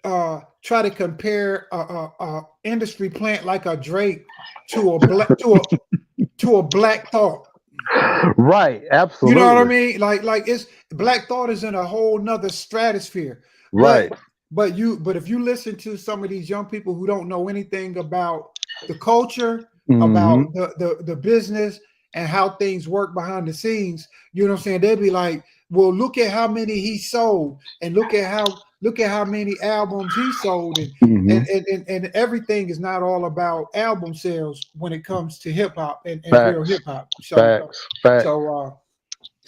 try to compare a industry plant like a Drake to a black to a Black Thought. Right, absolutely. You know what I mean? Like it's Black Thought is in a whole nother stratosphere. Right. But if you listen to some of these young people who don't know anything about the culture, about the business and how things work behind the scenes, you know what I'm saying? They'd be like, well, look at how many he sold, and look at how many albums he sold, and everything is not all about album sales when it comes to hip hop and real hip hop. So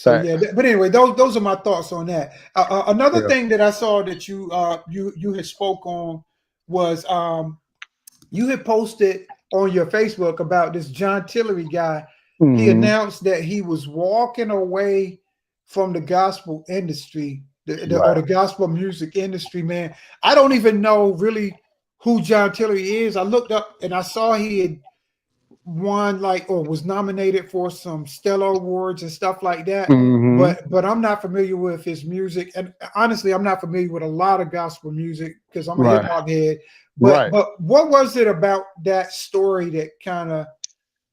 yeah, but anyway, those are my thoughts on that. Another thing that I saw that you had spoke on was you had posted on your Facebook about this John Tillery guy. He announced that he was walking away from the gospel industry, or the gospel music industry. Man, I don't even know really who John Tillery is. I looked up and I saw he had won or was nominated for some Stellar Awards and stuff like that. But I'm not familiar with his music, and honestly, I'm not familiar with a lot of gospel music because I'm a hip hop head. But what was it about that story that kind of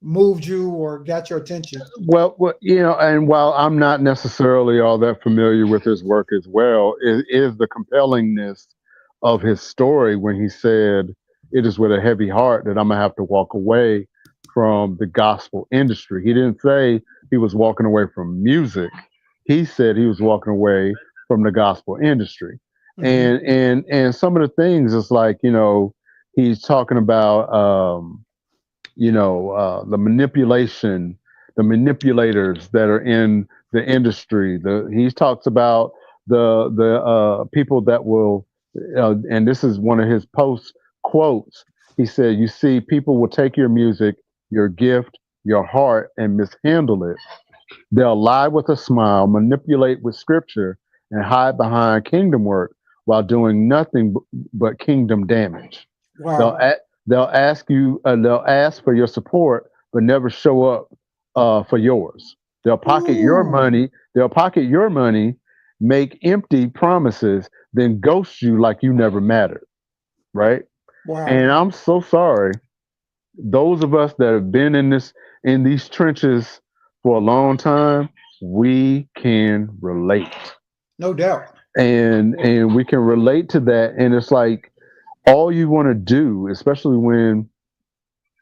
moved you or got your attention? Well, and while I'm not necessarily all that familiar with his work as well, it is the compellingness of his story when he said, "It is with a heavy heart that I'm gonna have to walk away from the gospel industry." He didn't say he was walking away from music. He said he was walking away from the gospel industry. And some of the things is like, he's talking about the manipulation, the manipulators that are in the industry. He talks about the people that will, and this is one of his post quotes. He said, "You see, people will take your music, your gift, your heart, and mishandle it. They'll lie with a smile, manipulate with scripture, and hide behind kingdom work while doing nothing but kingdom damage. Wow. They'll ask for your support, but never show up for yours. They'll pocket your money. They'll pocket your money, make empty promises, then ghost you like you never mattered." Right? Wow. And I'm so sorry. Those of us that have been in these trenches for a long time, we can relate. No doubt. And we can relate to that. And it's like all you want to do, especially when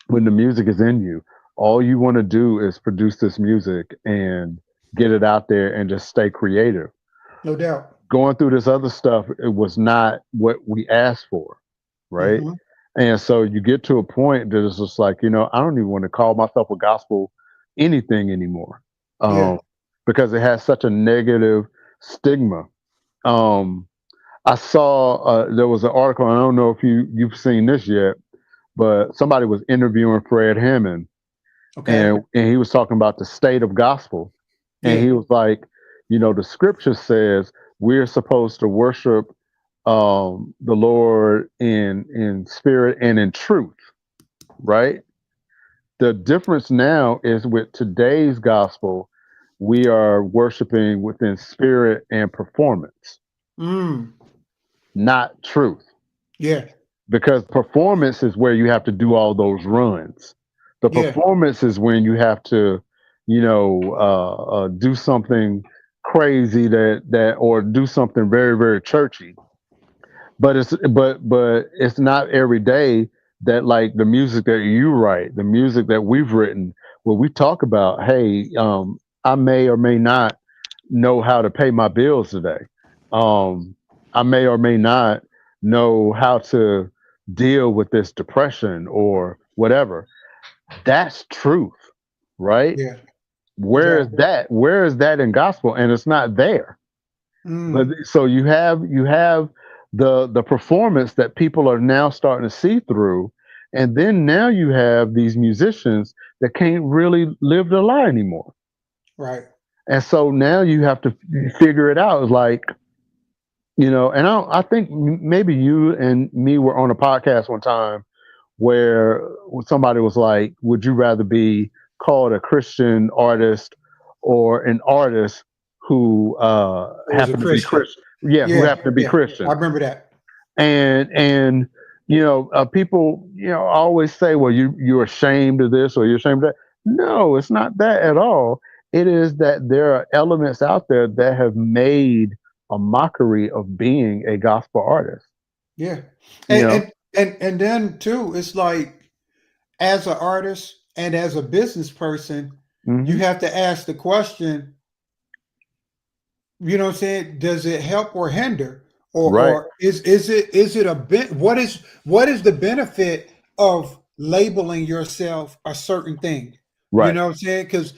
the music is in you, all you want to do is produce this music and get it out there and just stay creative. No doubt. Going through this other stuff, it was not what we asked for, right? And so you get to a point that it's just like, I don't even want to call myself a gospel anything anymore, because it has such a negative stigma. I saw there was an article. I don't know if you've seen this yet, but somebody was interviewing Fred Hammond, and he was talking about the state of gospel, and he was like, the scripture says we're supposed to worship the Lord in spirit and in truth, right? The difference now is with today's gospel, we are worshiping within spirit and performance, not truth. Yeah. Because performance is where you have to do all those runs. The performance is when you have to, do something crazy that or do something very, very churchy. But it's not every day that, like, the music that you write, the music that we've written, where we talk about, hey, I may or may not know how to pay my bills today. I may or may not know how to deal with this depression or whatever. That's truth, right? Yeah. Where is that? Where is that in gospel? And it's not there. But so you have the performance that people are now starting to see through, and then now you have these musicians that can't really live their lie anymore. Right. And so now you have to figure it out. It's like, and I think maybe you and me were on a podcast one time where somebody was like, would you rather be called a Christian artist or an artist who happen to be Christian? Who happen to be Christian. I remember that. And people always say, well, you're ashamed of this or you're ashamed of that. No, it's not that at all. It is that there are elements out there that have made a mockery of being a gospel artist. Yeah. You know? And then too, it's like as an artist and as a business person, you have to ask the question, you know what I'm saying? Does it help or hinder? Or is it a bit, what is the benefit of labeling yourself a certain thing? Right. You know what I'm saying? Because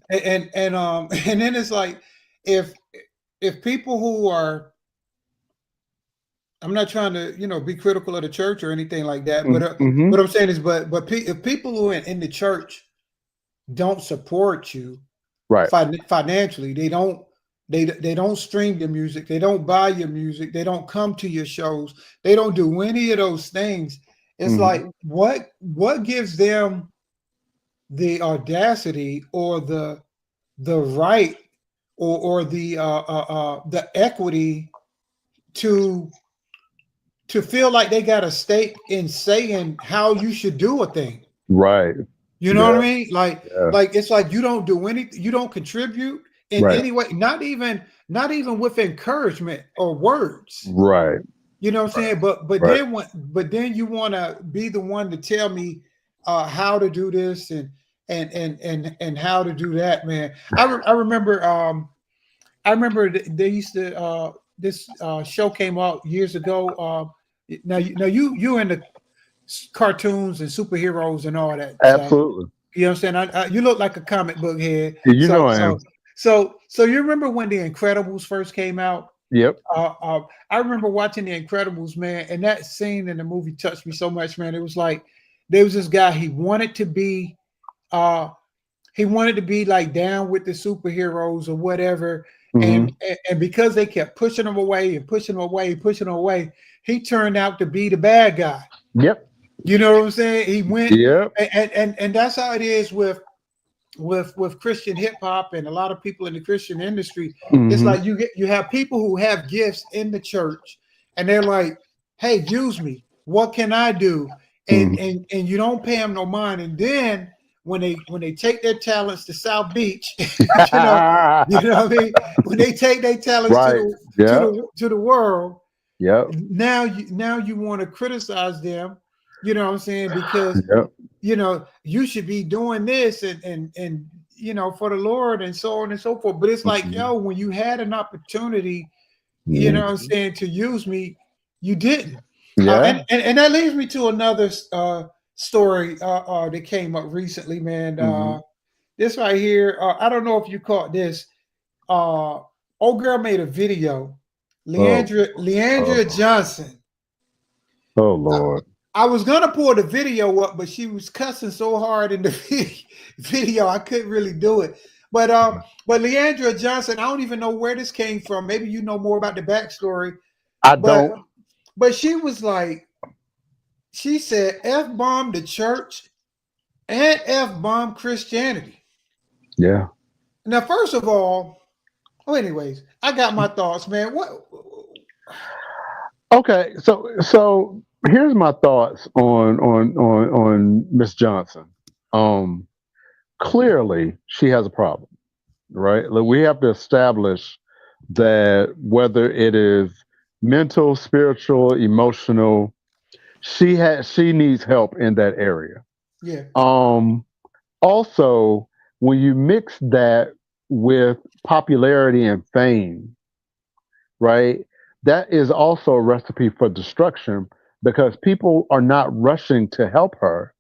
and then it's like if people who are, I'm not trying to be critical of the church or anything like that, but what I'm saying is, if people who are in the church don't support you, right, financially, they don't stream your music, they don't buy your music, they don't come to your shows, they don't do any of those things. It's like what gives them the audacity or the right or the equity to feel like they got a stake in saying how you should do a thing? Right. You know what I mean? Like it's like you don't do anything, you don't contribute in any way, not even with encouragement or words. Right. You know what I'm saying? But then you want to be the one to tell me how to do this and how to do that, man. I remember they used to this show came out years ago. Now you into cartoons and superheroes and all that. Absolutely. You know what I'm saying? You look like a comic book head. I am. So you remember when The Incredibles first came out? Yep. I remember watching The Incredibles, man, and that scene in the movie touched me so much, man. It was like there was this guy, he wanted to be like down with the superheroes or whatever. And because they kept pushing him away and pushing him away, he turned out to be the bad guy. Yep. You know what I'm saying? He went, and that's how it is with Christian hip hop and a lot of people in the Christian industry. It's like you have people who have gifts in the church, and they're like, "Hey, use me. What can I do?" And you don't pay them no mind. And then when they take their talents to South Beach, you know what I mean? When they take their talents to the world, now you want to criticize them. You know what I'm saying? Because you should be doing this and for the Lord and so on and so forth. But it's like, when you had an opportunity, you know what I'm saying, to use me, you didn't. And that leads me to another story that came up recently, man. This right here, I don't know if you caught this. Old girl made a video, Leandra Johnson. Oh Lord. I was gonna pull the video up, but she was cussing so hard in the video, I couldn't really do it. But Leandra Johnson, I don't even know where this came from. Maybe you know more about the backstory. I don't. But she was like, she said F-bomb the church and F-bomb Christianity. Yeah. Now, first of all, anyways, I got my thoughts, man. What? Okay, so here's my thoughts on Miss Johnson. Clearly, she has a problem, right? Like, we have to establish that whether it is mental, spiritual, emotional, she needs help in that area. Yeah. Also, when you mix that with popularity and fame, right? That is also a recipe for destruction, because people are not rushing to help her.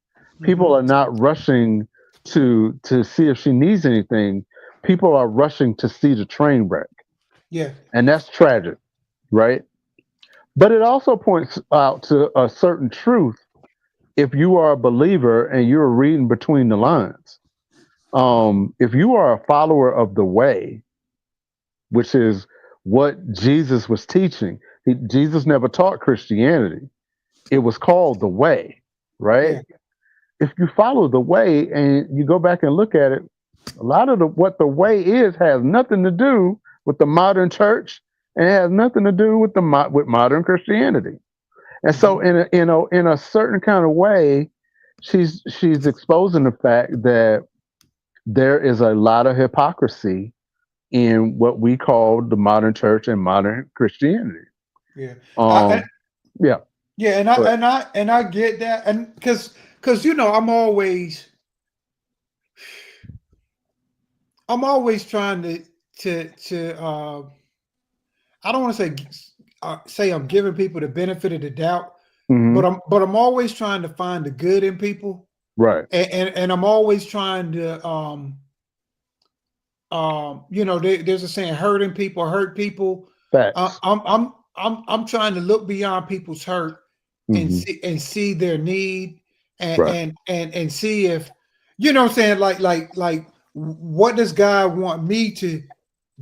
People are not rushing to see if she needs anything. People are rushing to see the train wreck. Yeah. And that's tragic, right? But it also points out to a certain truth if you are a believer and you're reading between the lines. If you are a follower of the way, which is what Jesus was teaching, Jesus never taught Christianity. It was called the way, right? Yeah. If you follow the way and you go back and look at it, a lot of what the way is has nothing to do with the modern church, and it has nothing to do with with modern Christianity. And so in a certain kind of way, she's exposing the fact that there is a lot of hypocrisy in what we call the modern church and modern Christianity. Yeah. Um, yeah. Yeah, and I get that, and because I'm always trying to I don't want to say I'm giving people the benefit of the doubt, Mhm. but I'm always trying to find the good in people, Right. and I'm always trying to there's a saying, hurting people hurt people. Facts. I'm trying to look beyond people's hurt and Mhm. see their need Right. and see if what I'm saying, like what does God want me to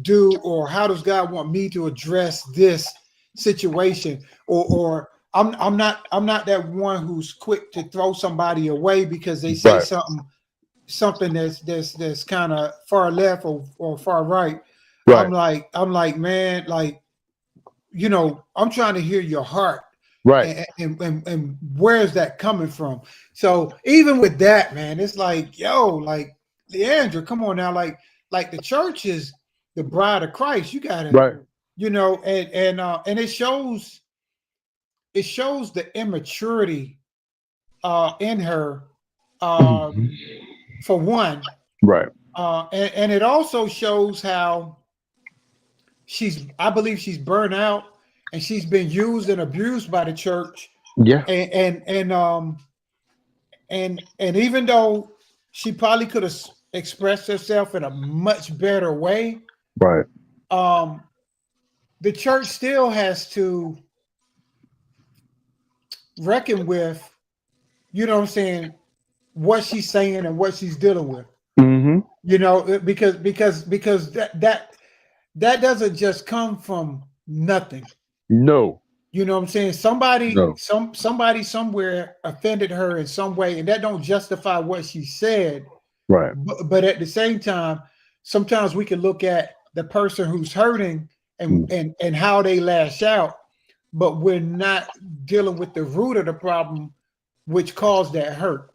do, or how does God want me to address this situation, or I'm not that one who's quick to throw somebody away because they say Right. something that's kind of far left or far right. Right. I'm like, man, like, I'm trying to hear your heart. Right. And where is that coming from? So even with that, man, it's like, like Leandra, come on now, like the church is the bride of Christ. You gotta, Right. and it shows the immaturity in her, for one, Right. and it also shows how I believe she's burnt out and she's been used and abused by the church. Yeah. And even though she probably could have expressed herself in a much better way, Right. the church still has to reckon with, what I'm saying, what she's saying and what she's dealing with. Mm-hmm. Because that doesn't just come from nothing. No. You know what I'm saying? Somebody, No. somebody somewhere offended her in some way, and that don't justify what she said. Right. But at the same time, sometimes we can look at the person who's hurting and how they lash out, but we're not dealing with the root of the problem, which caused that hurt.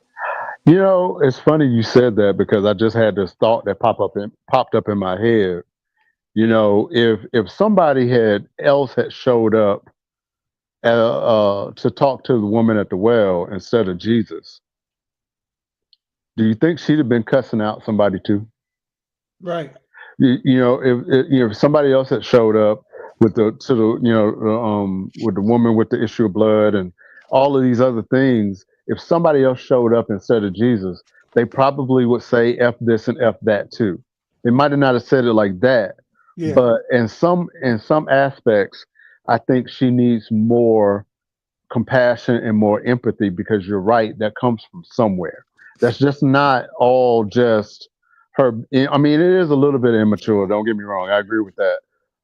It's funny you said that, because I just had this thought that popped up in my head. If somebody else had showed up to talk to the woman at the well instead of Jesus, do you think she'd have been cussing out somebody too? Right. If somebody else had showed up with with the woman with the issue of blood and all of these other things, if somebody else showed up instead of Jesus, they probably would say F this and F that too. They might have not have said it like that, Yeah. but in some aspects, I think she needs more compassion and more empathy, because you're right, that comes from somewhere. That's just not all just her. I mean, it is a little bit immature, don't get me wrong, I agree with that,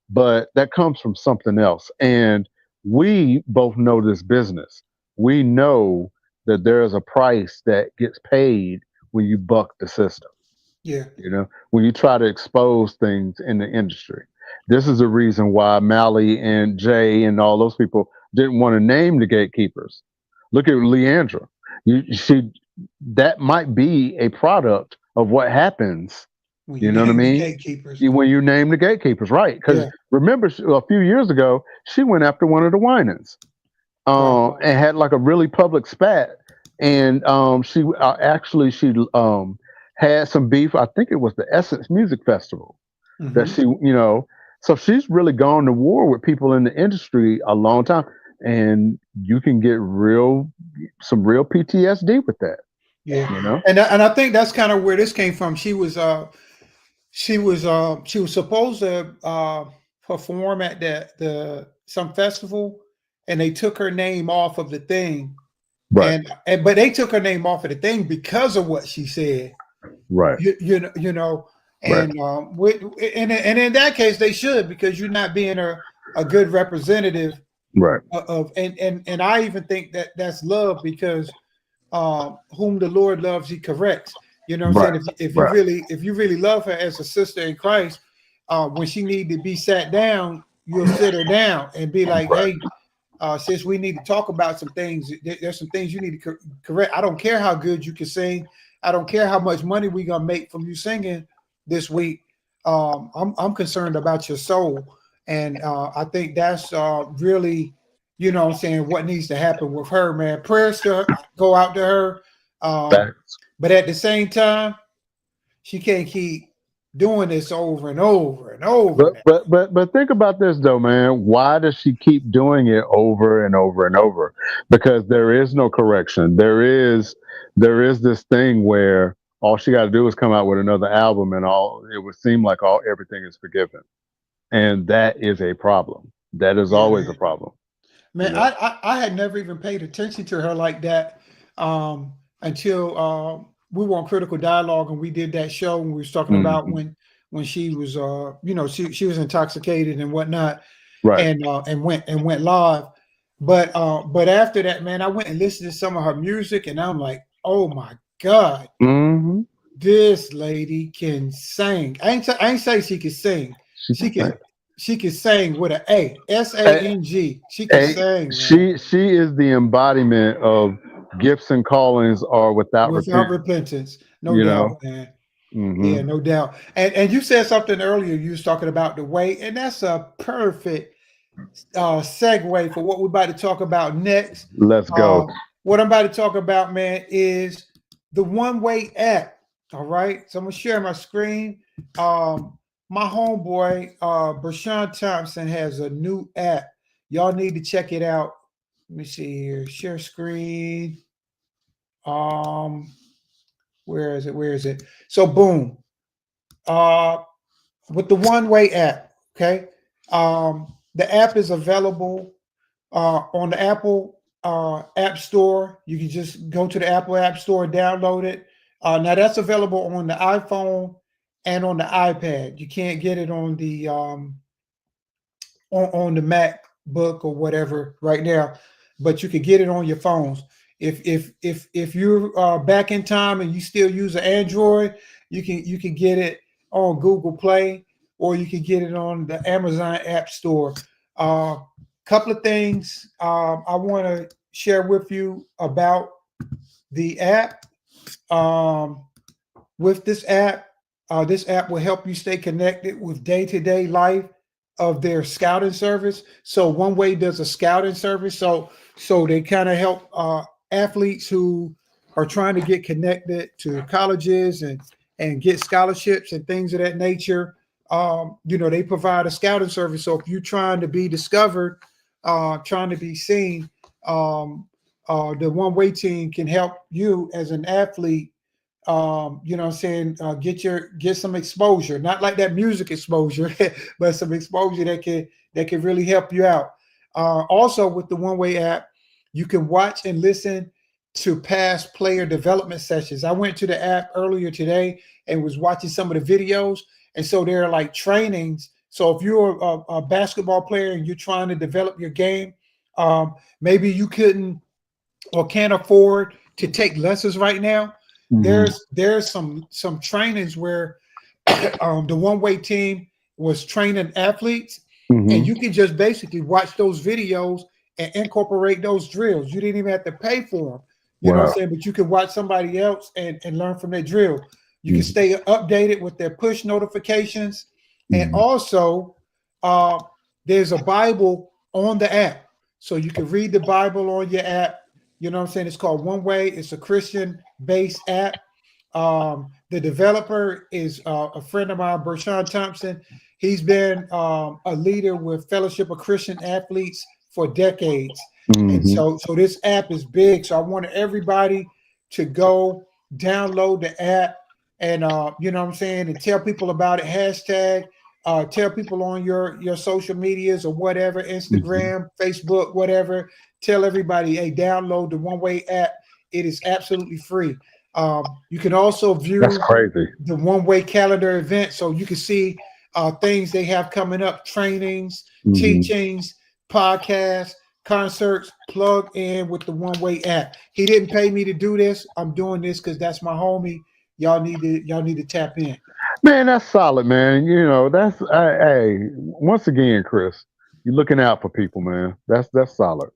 but that comes from something else. And we both know this business. We know that there is a price that gets paid when you buck the system. Yeah. When you try to expose things in the industry. This is the reason why Mally and Jay and all those people didn't want to name the gatekeepers. Look at Leandra. That might be a product of what happens. When You know what I name the mean? gatekeepers. When you name the gatekeepers, right? Because remember, a few years ago, she went after one of the Winans, and had like a really public spat. And she had some beef. I think it was the Essence Music Festival that she, so she's really gone to war with people in the industry a long time, and you can get some real PTSD with that. Yeah. And I think that's kind of where this came from. She was supposed to perform at some festival, and they took her name off of the thing. Right. But they took her name off of the thing because of what she said. Right. And and in that case they should, because you're not being a good representative. Right. And I even think that's love, because whom the Lord loves, he corrects. You know what I'm saying? If you really love her as a sister in Christ, when she need to be sat down, you'll sit her down and be like, hey, Since we need to talk about some things, there's some things you need to correct. I don't care how good you can sing. I don't care how much money we're gonna make from you singing this week. I'm concerned about your soul, and I think that's really, you know what I'm saying, what needs to happen with her, man. Prayers to go out to her, but at the same time, she can't keep doing this over and over and over. But think about this though, man. Why does she keep doing it over and over and over? Because there is no correction. There is this thing where all she got to do is come out with another album, and it would seem like everything is forgiven, and that is a problem. That is always a problem. Man, You know? I had never even paid attention to her like that until we were on Critical Dialogue and we did that show and we was talking about when she was she was intoxicated and whatnot, Right. and went live. But after that, man, I went and listened to some of her music and I'm like, oh my God, this lady can sing. I ain't say she can sing. She can sing with an A, S-A-N-G. She can sing. Man. She is the embodiment of gifts and callings are without repentance. No doubt, man. Yeah, no doubt. And you said something earlier. You was talking about the way, and that's a perfect segue for what we're about to talk about next. Let's go. What I'm about to talk about, man, is the One Way app. All right, so I'm gonna share my screen. My homeboy, Brashawn Thompson, has a new app. Y'all need to check it out. Let me see here. Share screen. Where is it? So boom. With the One Way app, okay. The app is available on the Apple App Store. You can just go to the Apple App Store and download it. Now that's available on the iPhone and on the iPad. You can't get it on the on the MacBook or whatever right now, but you can get it on your phones. If you're back in time and you still use an Android, you can get it on Google Play or you can get it on the Amazon App Store. Couple of things I want to share with you about the app. With this app will help you stay connected with day-to-day life of their scouting service. So One Way does a scouting service. So they kind of help athletes who are trying to get connected to colleges and get scholarships and things of that nature. They provide a scouting service. So if you're trying to be discovered, trying to be seen, the One Way team can help you as an athlete. Get some exposure, not like that music exposure, but some exposure that can really help you out. Also with the One Way app, you can watch and listen to past player development sessions. I went to the app earlier today and was watching some of the videos. And so there are like trainings. So if you're a basketball player and you're trying to develop your game, maybe you couldn't or can't afford to take lessons right now. There's some trainings where the One Way team was training athletes, and you can just basically watch those videos and incorporate those drills. You didn't even have to pay for them. You know what I'm saying? But you can watch somebody else and learn from their drill. You can stay updated with their push notifications. And also, there's a Bible on the app. So you can read the Bible on your app. You know what I'm saying? It's called One Way. It's a Christian-based app. The developer is a friend of mine, Brashawn Thompson. He's been a leader with Fellowship of Christian Athletes for decades. And so this app is big. So I want everybody to go download the app and, and tell people about it. Hashtag, tell people on your social medias or whatever, Instagram, Facebook, whatever. Tell everybody, hey, download the One Way app. It is absolutely free. You can also view the One Way calendar event, so you can see things they have coming up, trainings, teachings, podcasts, concerts. Plug in with the One Way app. He didn't pay me to do this. I'm doing this because that's my homie. Y'all need to tap in. Man, that's solid, man. That's hey. Once again, Chris, You're looking out for people, man. That's solid.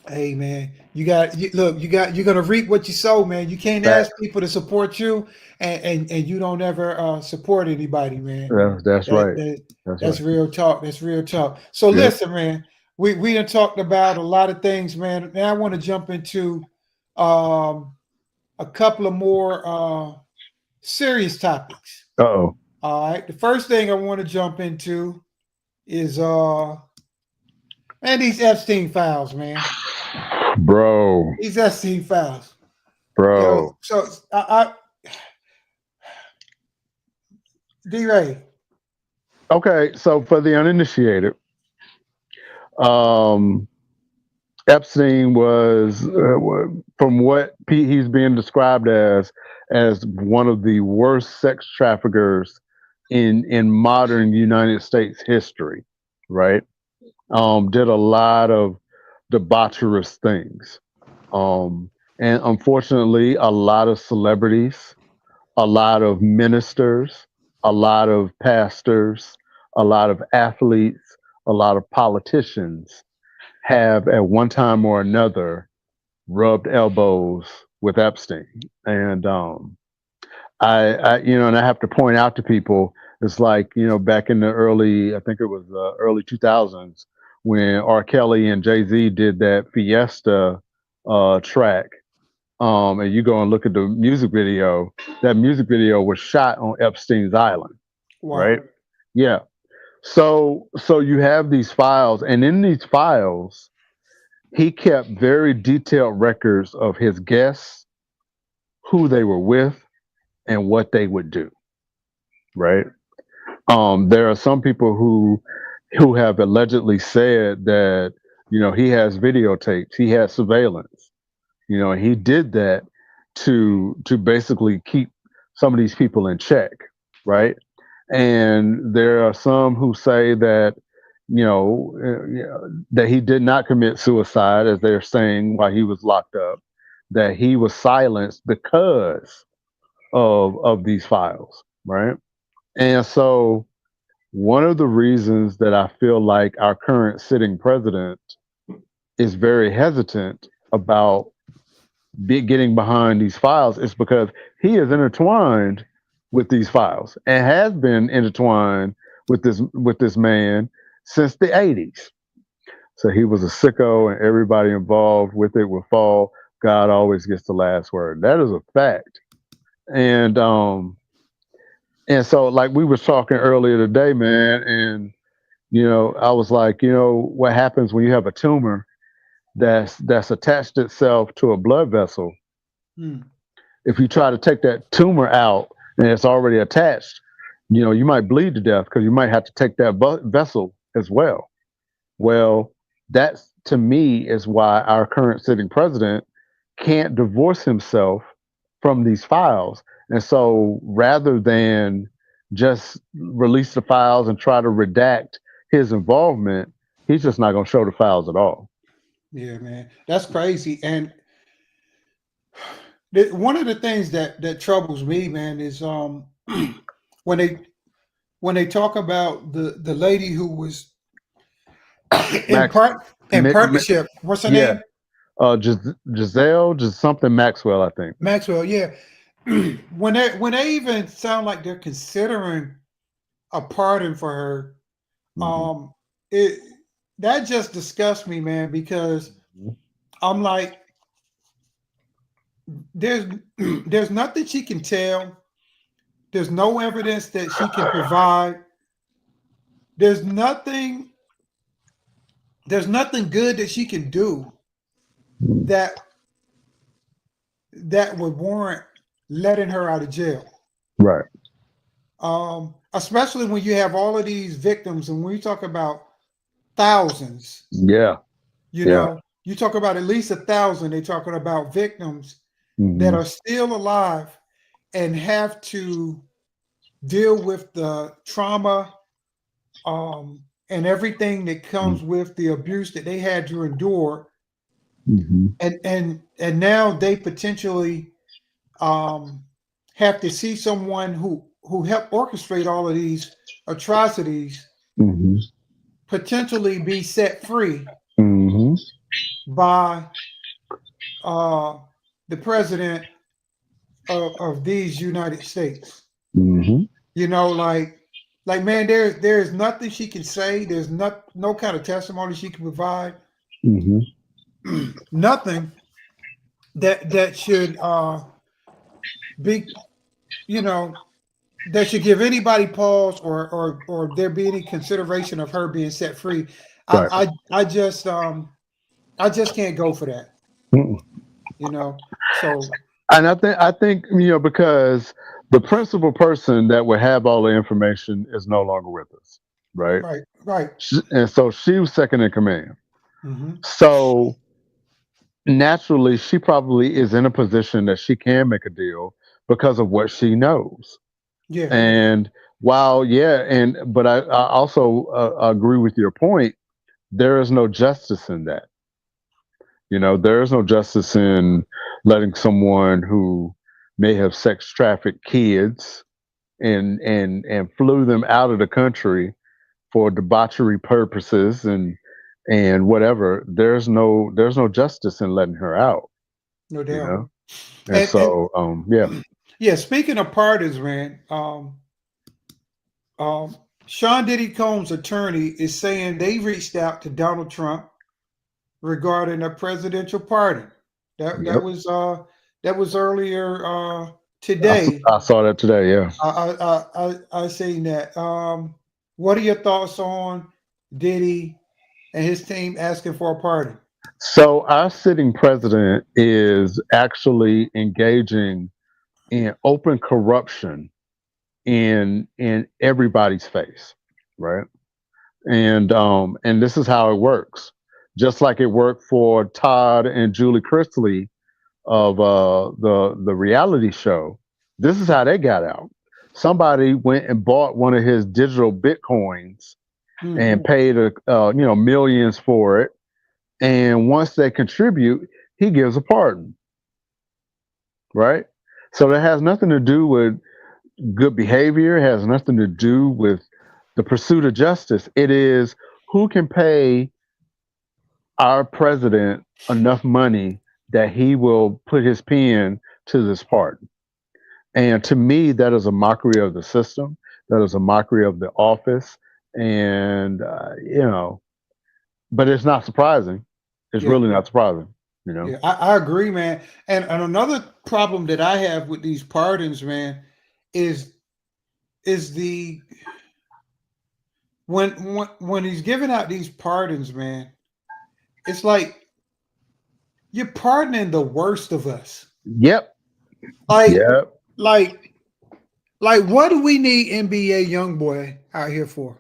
Hey man, you're gonna reap what you sow, man. You can't That, ask people to support you and you don't ever support anybody, man. that's That, right. that That's that's right. real talk. That's real talk. So Yeah. listen, man, we done talked about a lot of things, man. Now I want to jump into a couple of more serious topics. Uh-oh. All right. The first thing I want to jump into is man, these Epstein files, man. Bro. These Epstein files. Bro. Yo, so I D-Ray. Okay, so for the uninitiated, Epstein was, from what he's being described as one of the worst sex traffickers in modern United States history, right? Did a lot of debaucherous things. And unfortunately, a lot of celebrities, a lot of ministers, a lot of pastors, a lot of athletes, a lot of politicians have at one time or another rubbed elbows with Epstein. And and I have to point out to people, it's like, back in the early, I think it was early 2000s, when R. Kelly and Jay-Z did that Fiesta track. And you go and look at the music video, that music video was shot on Epstein's Island, Wow. right? Yeah. So you have these files, and in these files, he kept very detailed records of his guests, who they were with, and what they would do, right? There are some people who have allegedly said that, he has videotapes, he has surveillance, he did that to basically keep some of these people in check, right? And there are some who say that, that he did not commit suicide, as they're saying, while he was locked up, that he was silenced because of these files, right? And so one of the reasons that I feel like our current sitting president is very hesitant about getting behind these files is because he is intertwined with these files and has been intertwined with this man since the 80s. So he was a sicko, and everybody involved with it will fall. God always gets the last word. That is a fact. And so, like we were talking earlier today, man, and I was like, what happens when you have a tumor that's attached itself to a blood vessel? If you try to take that tumor out and it's already attached, you might bleed to death because you might have to take that vessel as well. Well, that's, to me, is why our current sitting president can't divorce himself from these files. And so rather than just release the files and try to redact his involvement, he's just not going to show the files at all. Yeah, man, that's crazy. And one of the things that troubles me, man, is when they talk about the lady who was in partnership. What's her name? Giselle, just something Maxwell, I think. Maxwell, yeah. when they even sound like they're considering a pardon for her, that just disgusts me, man, because I'm like, there's nothing she can tell. There's no evidence that she can provide. There's nothing good that she can do that would warrant letting her out of jail. Right. Especially when you have all of these victims, and when you talk about thousands. Yeah. You know, you talk about at least 1,000. They're talking about victims that are still alive and have to deal with the trauma and everything that comes with the abuse that they had to endure. And now they potentially have to see someone who helped orchestrate all of these atrocities potentially be set free Hmm. by the president of these United States. Hmm. You know, like man, there's nothing she can say. There's no kind of testimony she can provide. Hmm. Nothing that should be, you know, that should give anybody pause or there be any consideration of her being set free. Right. I just can't go for that. Mm-mm. You know, so And I think because the principal person that would have all the information is no longer with us, right? right. And so she was second in command. Hmm. So naturally, she probably is in a position that she can make a deal because of what she knows. Yeah. And while, but I also agree with your point. There is no justice in that. There is no justice in letting someone who may have sex trafficked kids and flew them out of the country for debauchery purposes and whatever. There's no justice in letting her out. No You doubt. know, and And so yeah. yeah, speaking of pardons, man, Sean Diddy Combs' attorney is saying they reached out to Donald Trump regarding a presidential pardon. That Yep. that was earlier today. I saw that today. Yeah. I seen that. What are your thoughts on Diddy and his team asking for a pardon? So our sitting president is actually engaging in open corruption in everybody's face, right? And this is how it works. Just like it worked for Todd and Julie Chrisley of the reality show. This is how they got out. Somebody went and bought one of his digital bitcoins and paid millions for it. And once they contribute, he gives a pardon, right? So that has nothing to do with good behavior. It has nothing to do with the pursuit of justice. It is who can pay our president enough money that he will put his pen to this pardon. And to me, that is a mockery of the system. That is a mockery of the office. And, but it's not surprising. It's Yeah. really not surprising, Yeah, I agree, man. And another problem that I have with these pardons, man, is the when he's giving out these pardons, man, it's like you're pardoning the worst of us. Yep. Like, Yep. like, what do we need NBA YoungBoy out here for?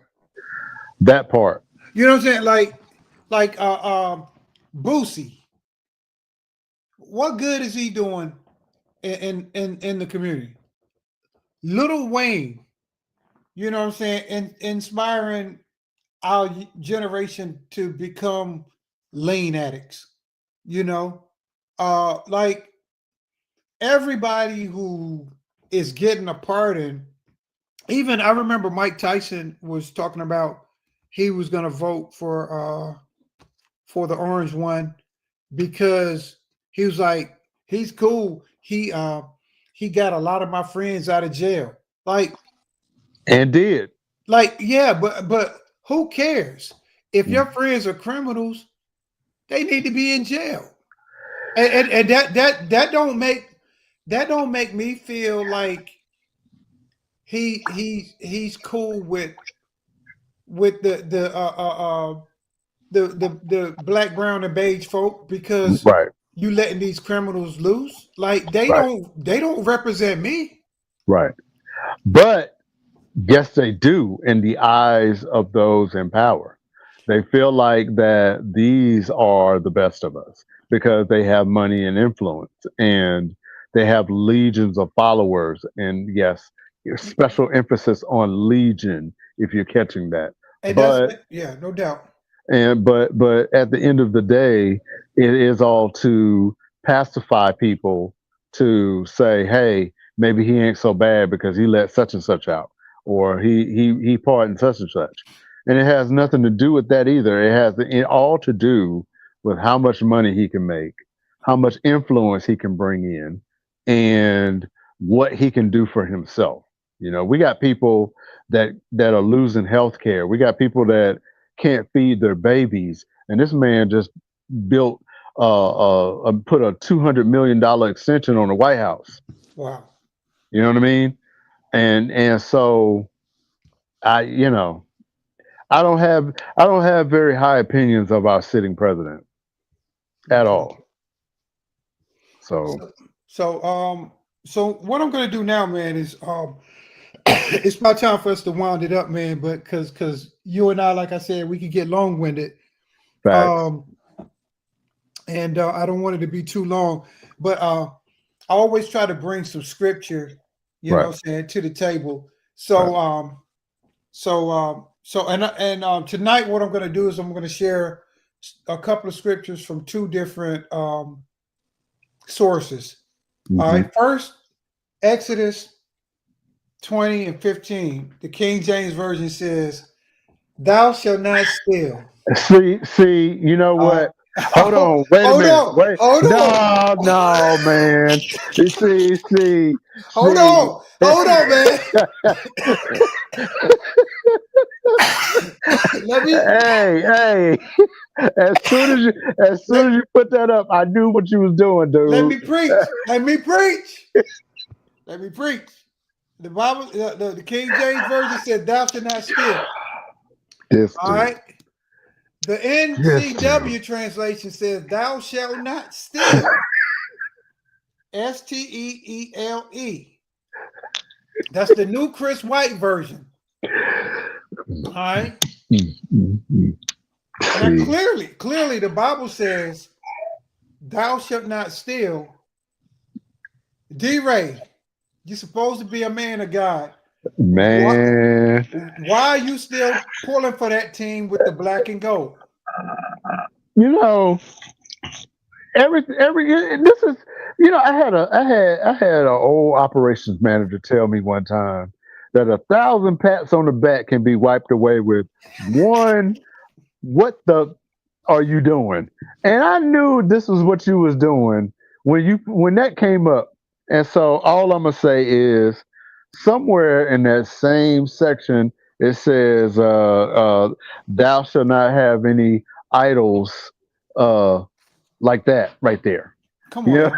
That part. You know what I'm saying? Like Boosie. What good is he doing in the community? Lil Wayne, you know what I'm saying, inspiring our generation to become lean addicts. Like everybody who is getting a pardon. Even I remember Mike Tyson was talking about he was going to vote for the orange one because he was like, he's cool. He got a lot of my friends out of jail. And did. Yeah, but who cares? If your friends are criminals, they need to be in jail. And that don't make me feel like he's cool with the black, brown, and beige folk because Right. you letting these criminals loose. Like they Right. don't represent me. Right. But yes, they do in the eyes of those in power. They feel like that these are the best of us because they have money and influence and they have legions of followers. And yes, special emphasis on legion if you're catching that. And But yeah, no doubt. but at the end of the day, it is all to pacify people to say, hey, maybe he ain't so bad because he let such and such out, or he pardoned such and such. And it has nothing to do with that either. It has all to do with how much money he can make, how much influence he can bring in, and what he can do for himself. We got people that are losing health care. We got people that can't feed their babies. And this man just built put a $200 million extension on the White House. Wow. You know what I mean? And so I don't have very high opinions of our sitting president at all. So So what I'm gonna do now, man, is it's about time for us to wind it up, man. But because you and I, like I said, we could get long winded. facts. And I don't want it to be too long, but I always try to bring some scripture, you know Right. what I'm saying, to the table. So tonight what I'm going to do is I'm going to share a couple of scriptures from two different sources. All Mhm. right, first Exodus 20 and 15. The King James Version says, "Thou shalt not steal." See, you know what? Hold on, wait a Hold minute. on, Wait, hold on. no, man. See. Hold on, man. Let me Hey. As soon as you put that up, I knew what you was doing, dude. let me preach. Let me preach. Let me preach. The Bible, the King James Version said, "Thou shalt not steal." This All dude. right. The NCW translation says, "Thou shalt not steal." STEELE. That's the new Chris White version. All right. See. Now clearly, the Bible says, "Thou shalt not steal." D-Ray, you're supposed to be a man of God. Man. Why are you still pulling for that team with the black and gold? Every this is I had an old operations manager tell me one time that 1,000 pats on the back can be wiped away with one "what the are you doing?" And I knew this was what you was doing when that came up. And so all I'm gonna say is somewhere in that same section it says thou shalt not have any idols like that right there. Come on. Yeah.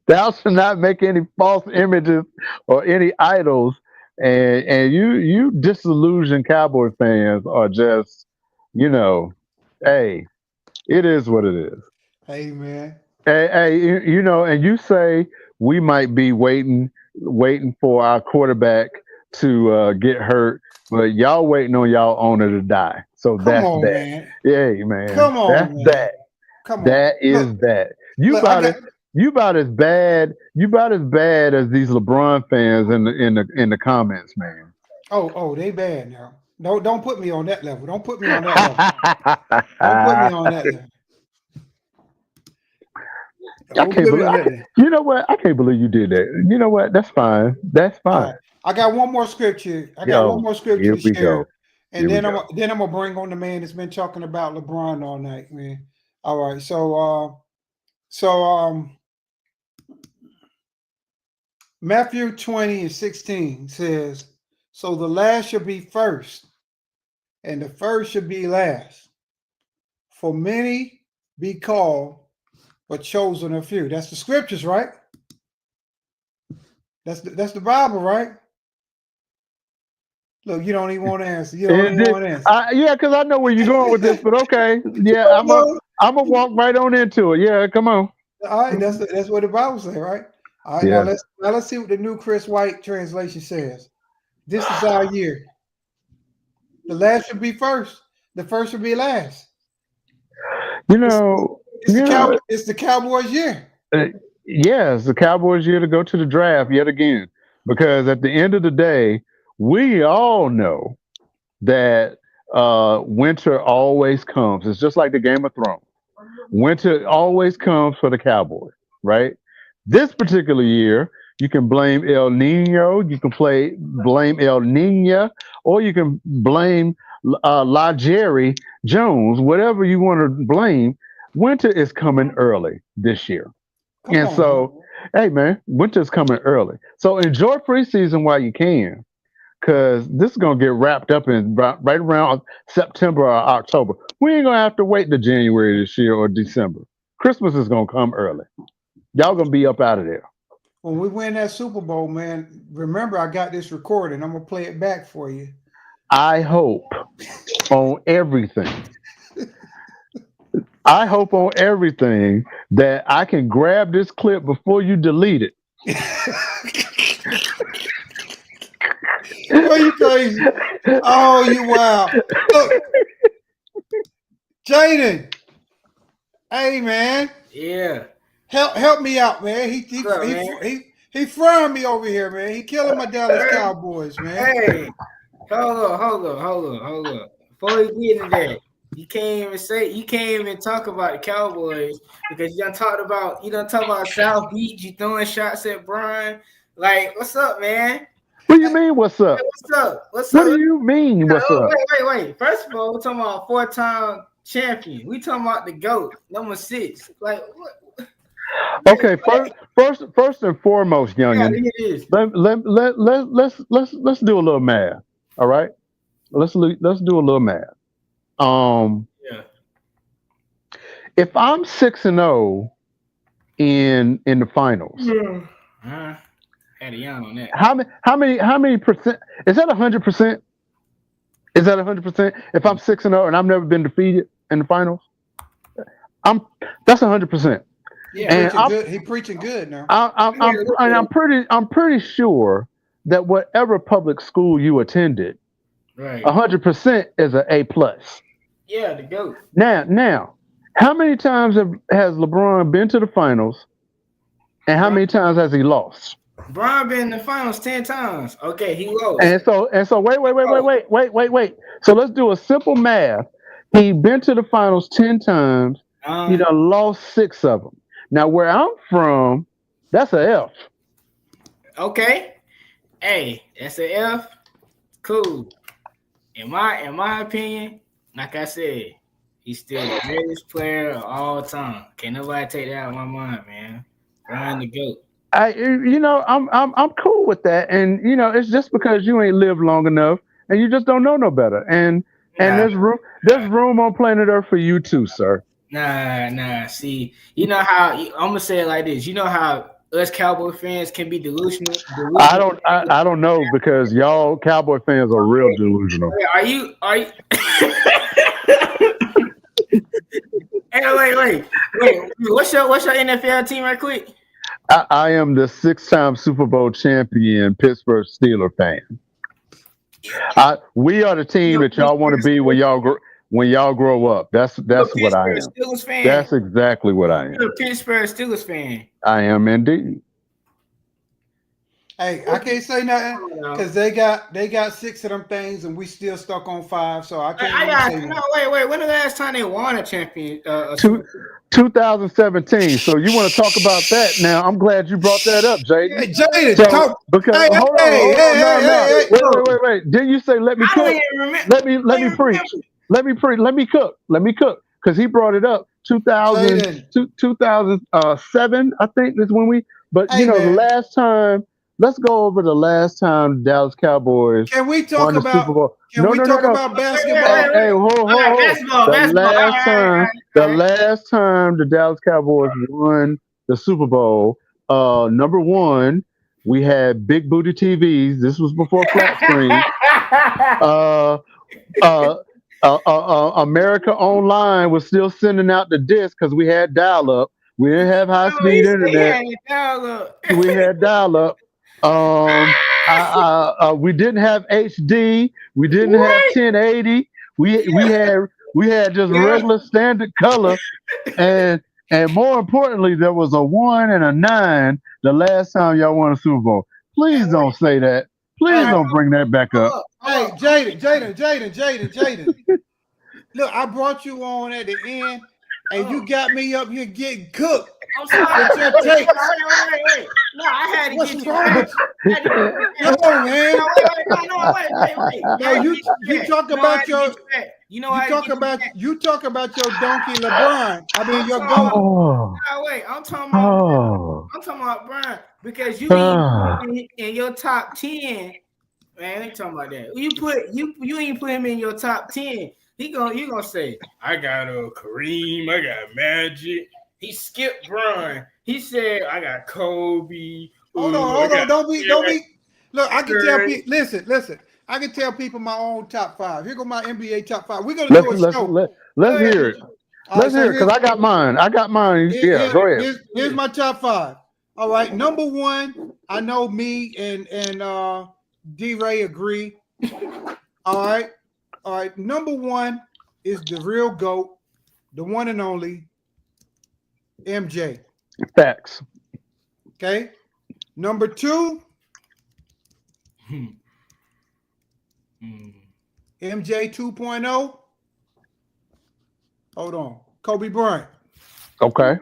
Thou shalt not make any false images or any idols. And you disillusioned Cowboy fans are just, hey, it is what it is. Hey, man. Hey, and you say we might be waiting for our quarterback to get hurt, but y'all waiting on y'all owner to die. So Come that's on, that. man. Yeah, man. Come on, that's man. that. Come on. That is that. You about as bad as these LeBron fans in the comments, man. Oh, they bad now. Don't put me on that level. Don't put me on that level. Don't put me on that level. You know what? I can't believe you did that. You know what? That's fine. That's fine. Right. I got one more scripture. Here To we share. go. And then I'm gonna bring on the man that's been talking about LeBron all night, man. All right. So Matthew 20 and 16 says, "So the last shall be first, and the first shall be last. For many be called, but chosen a few." That's the scriptures, right? That's the Bible, right? Look, you don't even want to answer. You don't even want to answer. Yeah, because I know where you're going with this, but okay. Yeah, I'm gonna walk right on into it. Yeah, come on. All right, that's what the Bible says, right? All right, Yeah. now let's see what the new Chris White translation says. This is our year. The last should be first. The first should be last. It's the Cowboys' year. Yeah, it's the Cowboys' year to go to the draft yet again. Because at the end of the day, we all know that winter always comes. It's just like the Game of Thrones. Winter always comes for the Cowboys, right? This particular year, You can blame El Nino. You can blame El Nina, or you can blame La Jerry Jones. Whatever you want to blame, winter is coming early this year. Come And on, so, hey man, winter's coming early. So enjoy preseason while you can, because this is gonna get wrapped up in right around September or October. We ain't gonna have to wait to January this year or December. Christmas is gonna come early. Y'all gonna be up out of there. When we win that Super Bowl, man, remember I got this recording. I'm gonna play it back for you. I hope on everything. I hope on everything that I can grab this clip before you delete it. Are you crazy? Oh, you wild. Look, Jaden. Hey, man. Yeah. Help me out, man. He frying me over here, man. He killing my Dallas Cowboys, man. Hey, hold on. Before we get into that, you can't even talk about the Cowboys because you done talk about South Beach. You throwing shots at Brian. Like, what's up, man? What do you mean, what's up? What's What up? do you mean, what's up? Wait. First of all, we're talking about 4-time champion. We talking about the GOAT, number 6. Like, what? Okay, first and foremost, youngin, Yeah, it is. let's do a little math. All right, let's do a little math. Yeah. If I'm 6-0 in the finals, Had a yawn on that. how many percent is that? 100%? Is that 100%? If I'm 6-0 and I've never been defeated in the finals, that's 100%. Yeah, And He preaching good now. I'm pretty sure that whatever public school you attended, right. 100% is an A+. Yeah, the GOAT. Now, how many times has LeBron been to the finals, and how many times has he lost? Brian been in the finals 10 times. Okay, he lost. And so wait. So let's do a simple math. He been to the finals 10 times. He done lost 6 of them. Now where I'm from, that's an F. Okay. Hey, that's an F. Cool. In my opinion, like I said, he's still the greatest player of all time. Can't nobody take that out of my mind, man. Brian the GOAT. I'm cool with that, and it's just because you ain't lived long enough, and you just don't know no better. And there's room on planet Earth for you too, sir. Nah. See, you know how I'm gonna say it like this. You know how us Cowboy fans can be delusional. I don't know, because y'all Cowboy fans are real delusional. Are you? Hey, wait. What's your NFL team, right quick? I am the 6-time Super Bowl champion Pittsburgh Steelers fan. We are the team that y'all want to be when y'all grow up. That's what I am. Steelers fan. That's exactly what I am. You're a Pittsburgh Steelers fan. I am indeed. Hey, I can't say nothing because they got 6 of them things and we still stuck on 5. So I can't say nothing. Wait. When the last time they won a champion? 2017. So you want to talk about that now? I'm glad you brought that up, Jaden. Hey, Jaden, talk. Because hold on. Wait. Didn't you say let me cook? Let me preach. Let me cook. Because he brought it up. 2007, I think is when we. But the last time. Let's go over the last time the Dallas Cowboys Can we talk won the about? Super Bowl. Can we talk about basketball? Hey, hold. The last time the Dallas Cowboys won the Super Bowl, number one, we had big booty TVs. This was before flat screen. America Online was still sending out the disc because we had dial-up. We didn't have high-speed internet. We had dial-up. We didn't have HD. We didn't have 1080. We had just regular standard color, and more importantly, there was a 1 and a 9 the last time y'all won a Super Bowl. Please don't say that. Please don't bring that back up. Hey, Jaden. Look, I brought you on at the end, and you got me up here getting cooked. I'm sorry. What's your take? Wait. No, I had to What's get you. wrong with you? No, man. Wait. No, you talk about your You know how you talk about your donkey LeBron. I mean your goat. Oh, No, wait. I'm talking about Brian because you ain't in your top 10. Man, I ain't talking about that. You ain't put him in your top 10. You gonna say, I got Kareem, I got Magic. He skipped Bron. He said, I got Kobe. Hold on. Don't be. Look, I can tell people. Listen. I can tell people my own top 5. Here go my NBA top 5. We're gonna do a show. let's hear it. Let's hear it because I got mine. Yeah, go ahead. Here's my top 5. All right, number 1. I know me and D-Ray agree. All right. Number 1 is the real GOAT, the one and only MJ. Facts. Okay. Number 2. MJ 2.0. Hold on. Kobe Bryant. Okay.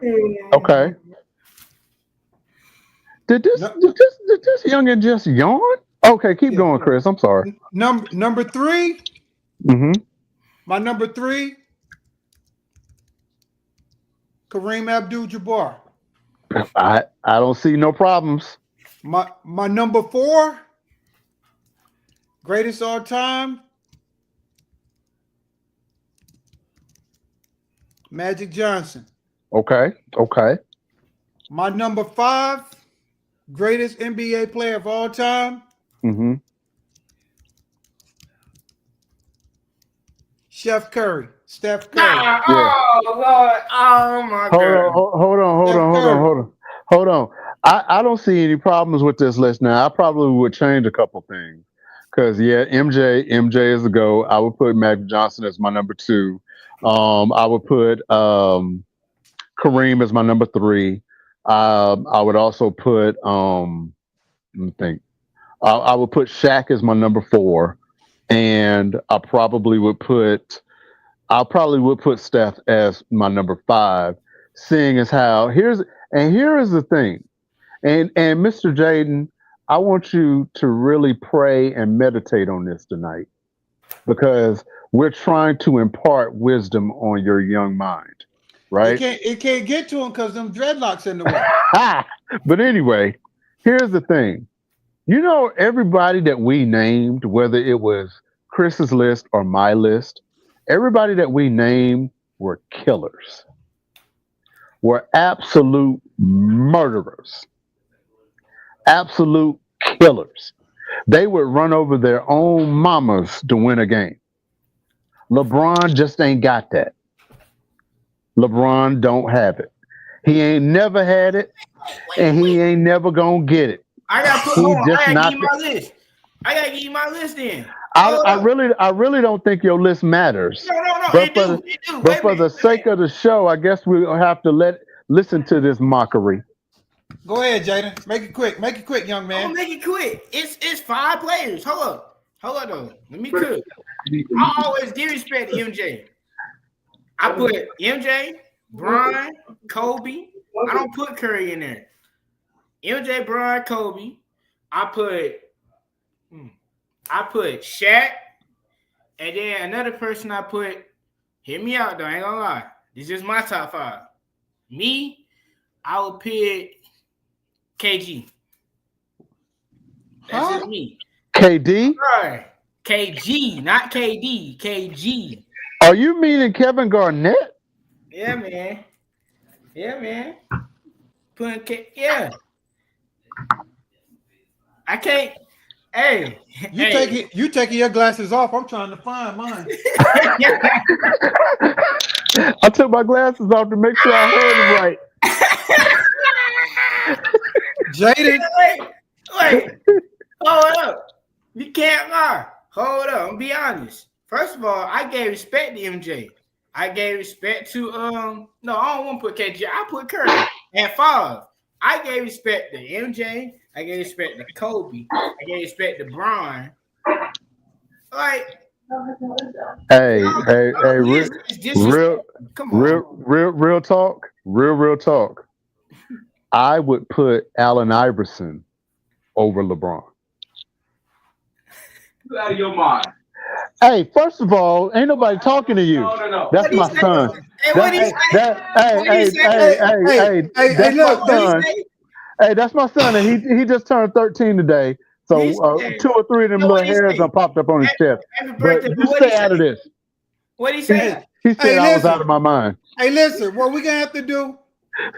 Did this youngin just yawn? Okay, keep going, Chris. I'm sorry. Number 3. Mm-hmm. My number 3. Kareem Abdul-Jabbar. I don't see no problems. My number 4. Greatest all time. Magic Johnson. Okay. My number 5. Greatest NBA player of all time. Mm-hmm. Steph Curry. Oh Lord! Oh my God! Hold on. I don't see any problems with this list now. I probably would change a couple things because MJ is a GOAT. I would put Magic Johnson as my number 2. I would put Kareem as my number 3. I would also put let me think. I would put Shaq as my number 4, and I probably would put Steph as my number 5. Seeing as how here is the thing, and Mr. Jaden, I want you to really pray and meditate on this tonight because we're trying to impart wisdom on your young mind, right? It can't get to him because them dreadlocks in the way. But anyway, here's the thing. You know, everybody that we named, whether it was Chris's list or my list, everybody that we named were killers, were absolute murderers, absolute killers. They would run over their own mamas to win a game. LeBron just ain't got that. LeBron don't have it. He ain't never had it, and he ain't never gonna get it. I gotta give you my list. I gotta give you my list then. I really don't think your list matters. No. But for the sake of the show, I guess we'll have to listen to this mockery. Go ahead, Jaden. Make it quick, young man. I'm gonna make it quick. It's 5 players. Hold up though. Let me cook. I always give respect to MJ. I put MJ, Bron, Kobe. I don't put Curry in there. MJ, Bron, Kobe. I put Shaq, and then another person I put. Hear me out though. I ain't gonna lie. This is my top 5. Me, I would pick KG. That's just me. KD? Right. KG, not KD. KG. Are you meaning Kevin Garnett? Yeah, man. Yeah. I can't. Hey. You taking your glasses off. I'm trying to find mine. I took my glasses off to make sure I heard it right. Jaden. Wait. Hold up. You can't lie. Hold up. I'm gonna be honest. First of all, I gave respect to MJ. I gave respect to no, I don't want to put KG. I put Curry at 5. I gave respect to MJ. I gave respect to Kobe. I gave respect to Bron. Like, hey, real talk. Real talk. I would put Allen Iverson over LeBron. You out of your mind. Hey, first of all, ain't nobody talking to you. No. That's my son. Hey, what he say? That's my son. Hey, that's my son, and he just turned 13 today. So 2 or 3 of them little hairs are popped up on his chest. But you stay out of this. What he say? He said I was out of my mind. Hey, listen, what we're gonna have to do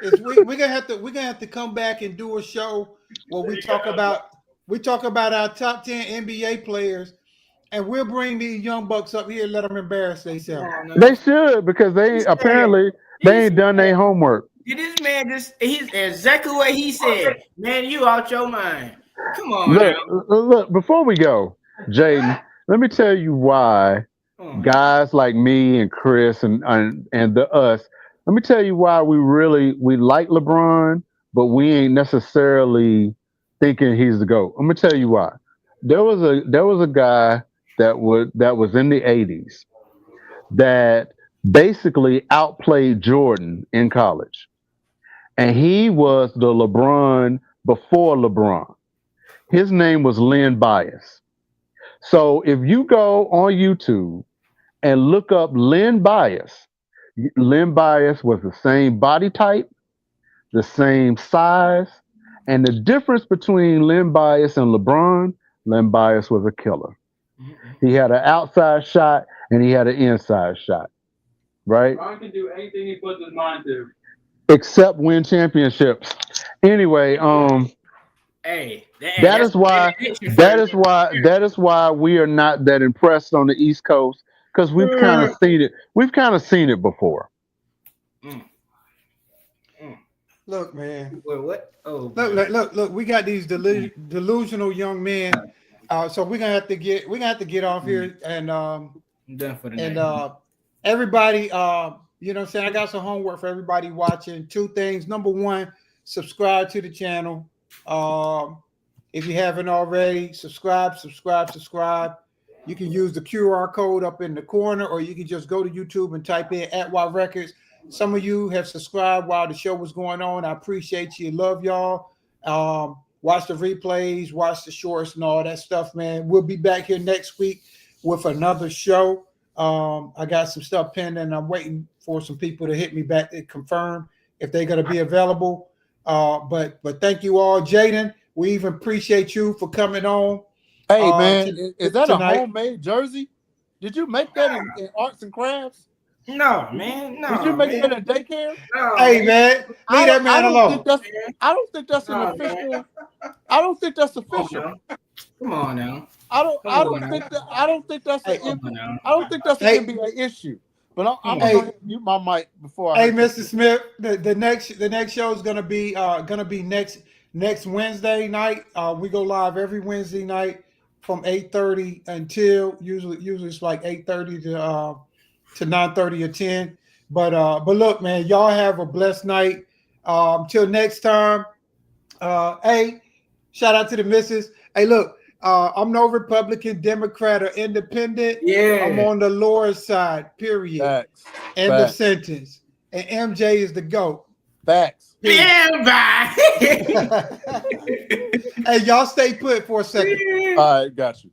is we're gonna have to come back and do a show where we talk about our top 10 NBA players, and we'll bring these young bucks up here and let them embarrass themselves. They should, because they apparently they ain't done their homework. This man he's exactly what he said. Man, you out your mind. Come on. Look, before we go, Jaden, let me tell you why guys like me and Chris and us, let me tell you why we like LeBron, but we ain't necessarily thinking he's the GOAT. I'm gonna tell you why. There was a guy that was in the 80s that basically outplayed Jordan in college. And he was the LeBron before LeBron. His name was Len Bias. So if you go on YouTube and look up Len Bias was the same body type, the same size, and the difference between Len Bias and LeBron, Len Bias was a killer. He had an outside shot and he had an inside shot, right? LeBron can do anything he puts his mind to. Except win championships. Anyway, that is why we are not that impressed on the East Coast, because we've kind of seen it. We've kind of seen it before. Look, man. Wait, what? Oh, look. We got these delusional young men. So we're gonna have to get off here, and I'm done for the night. Everybody, you know what I'm saying? I got some homework for everybody watching. 2 things. Number 1, subscribe to the channel. If you haven't already, subscribe. You can use the QR code up in the corner, or you can just go to YouTube and type in @Y Records. Some of you have subscribed while the show was going on. I appreciate you. Love y'all. Watch the replays, watch the shorts and all that stuff, man. We'll be back here next week with another show. I got some stuff pending. I'm waiting for some people to hit me back to confirm if they're going to be available. But thank you all. Jaden, we even appreciate you for coming on. Hey, man, is that tonight. A homemade jersey? Did you make that in arts and crafts? No, man. No. Did you make that in daycare? No, hey, man, leave that man alone. I don't think that's an official. I don't think that's official. Come on now. I don't think that's an NBA issue. But I'm gonna mute my mic before. Hey, Mr. Smith, the next show is gonna be next Wednesday night. We go live every Wednesday night from 8:30 until usually it's like 8:30 to 9:30 or 10. But look, man, y'all have a blessed night. Till next time. Hey, shout out to the missus. Hey, look. I'm no Republican, Democrat, or Independent. Yeah, I'm on the Lord's side. Period. Facts. End of sentence. And MJ is the GOAT. Facts. Yeah, bye. Hey, y'all stay put for a second. All right, got you.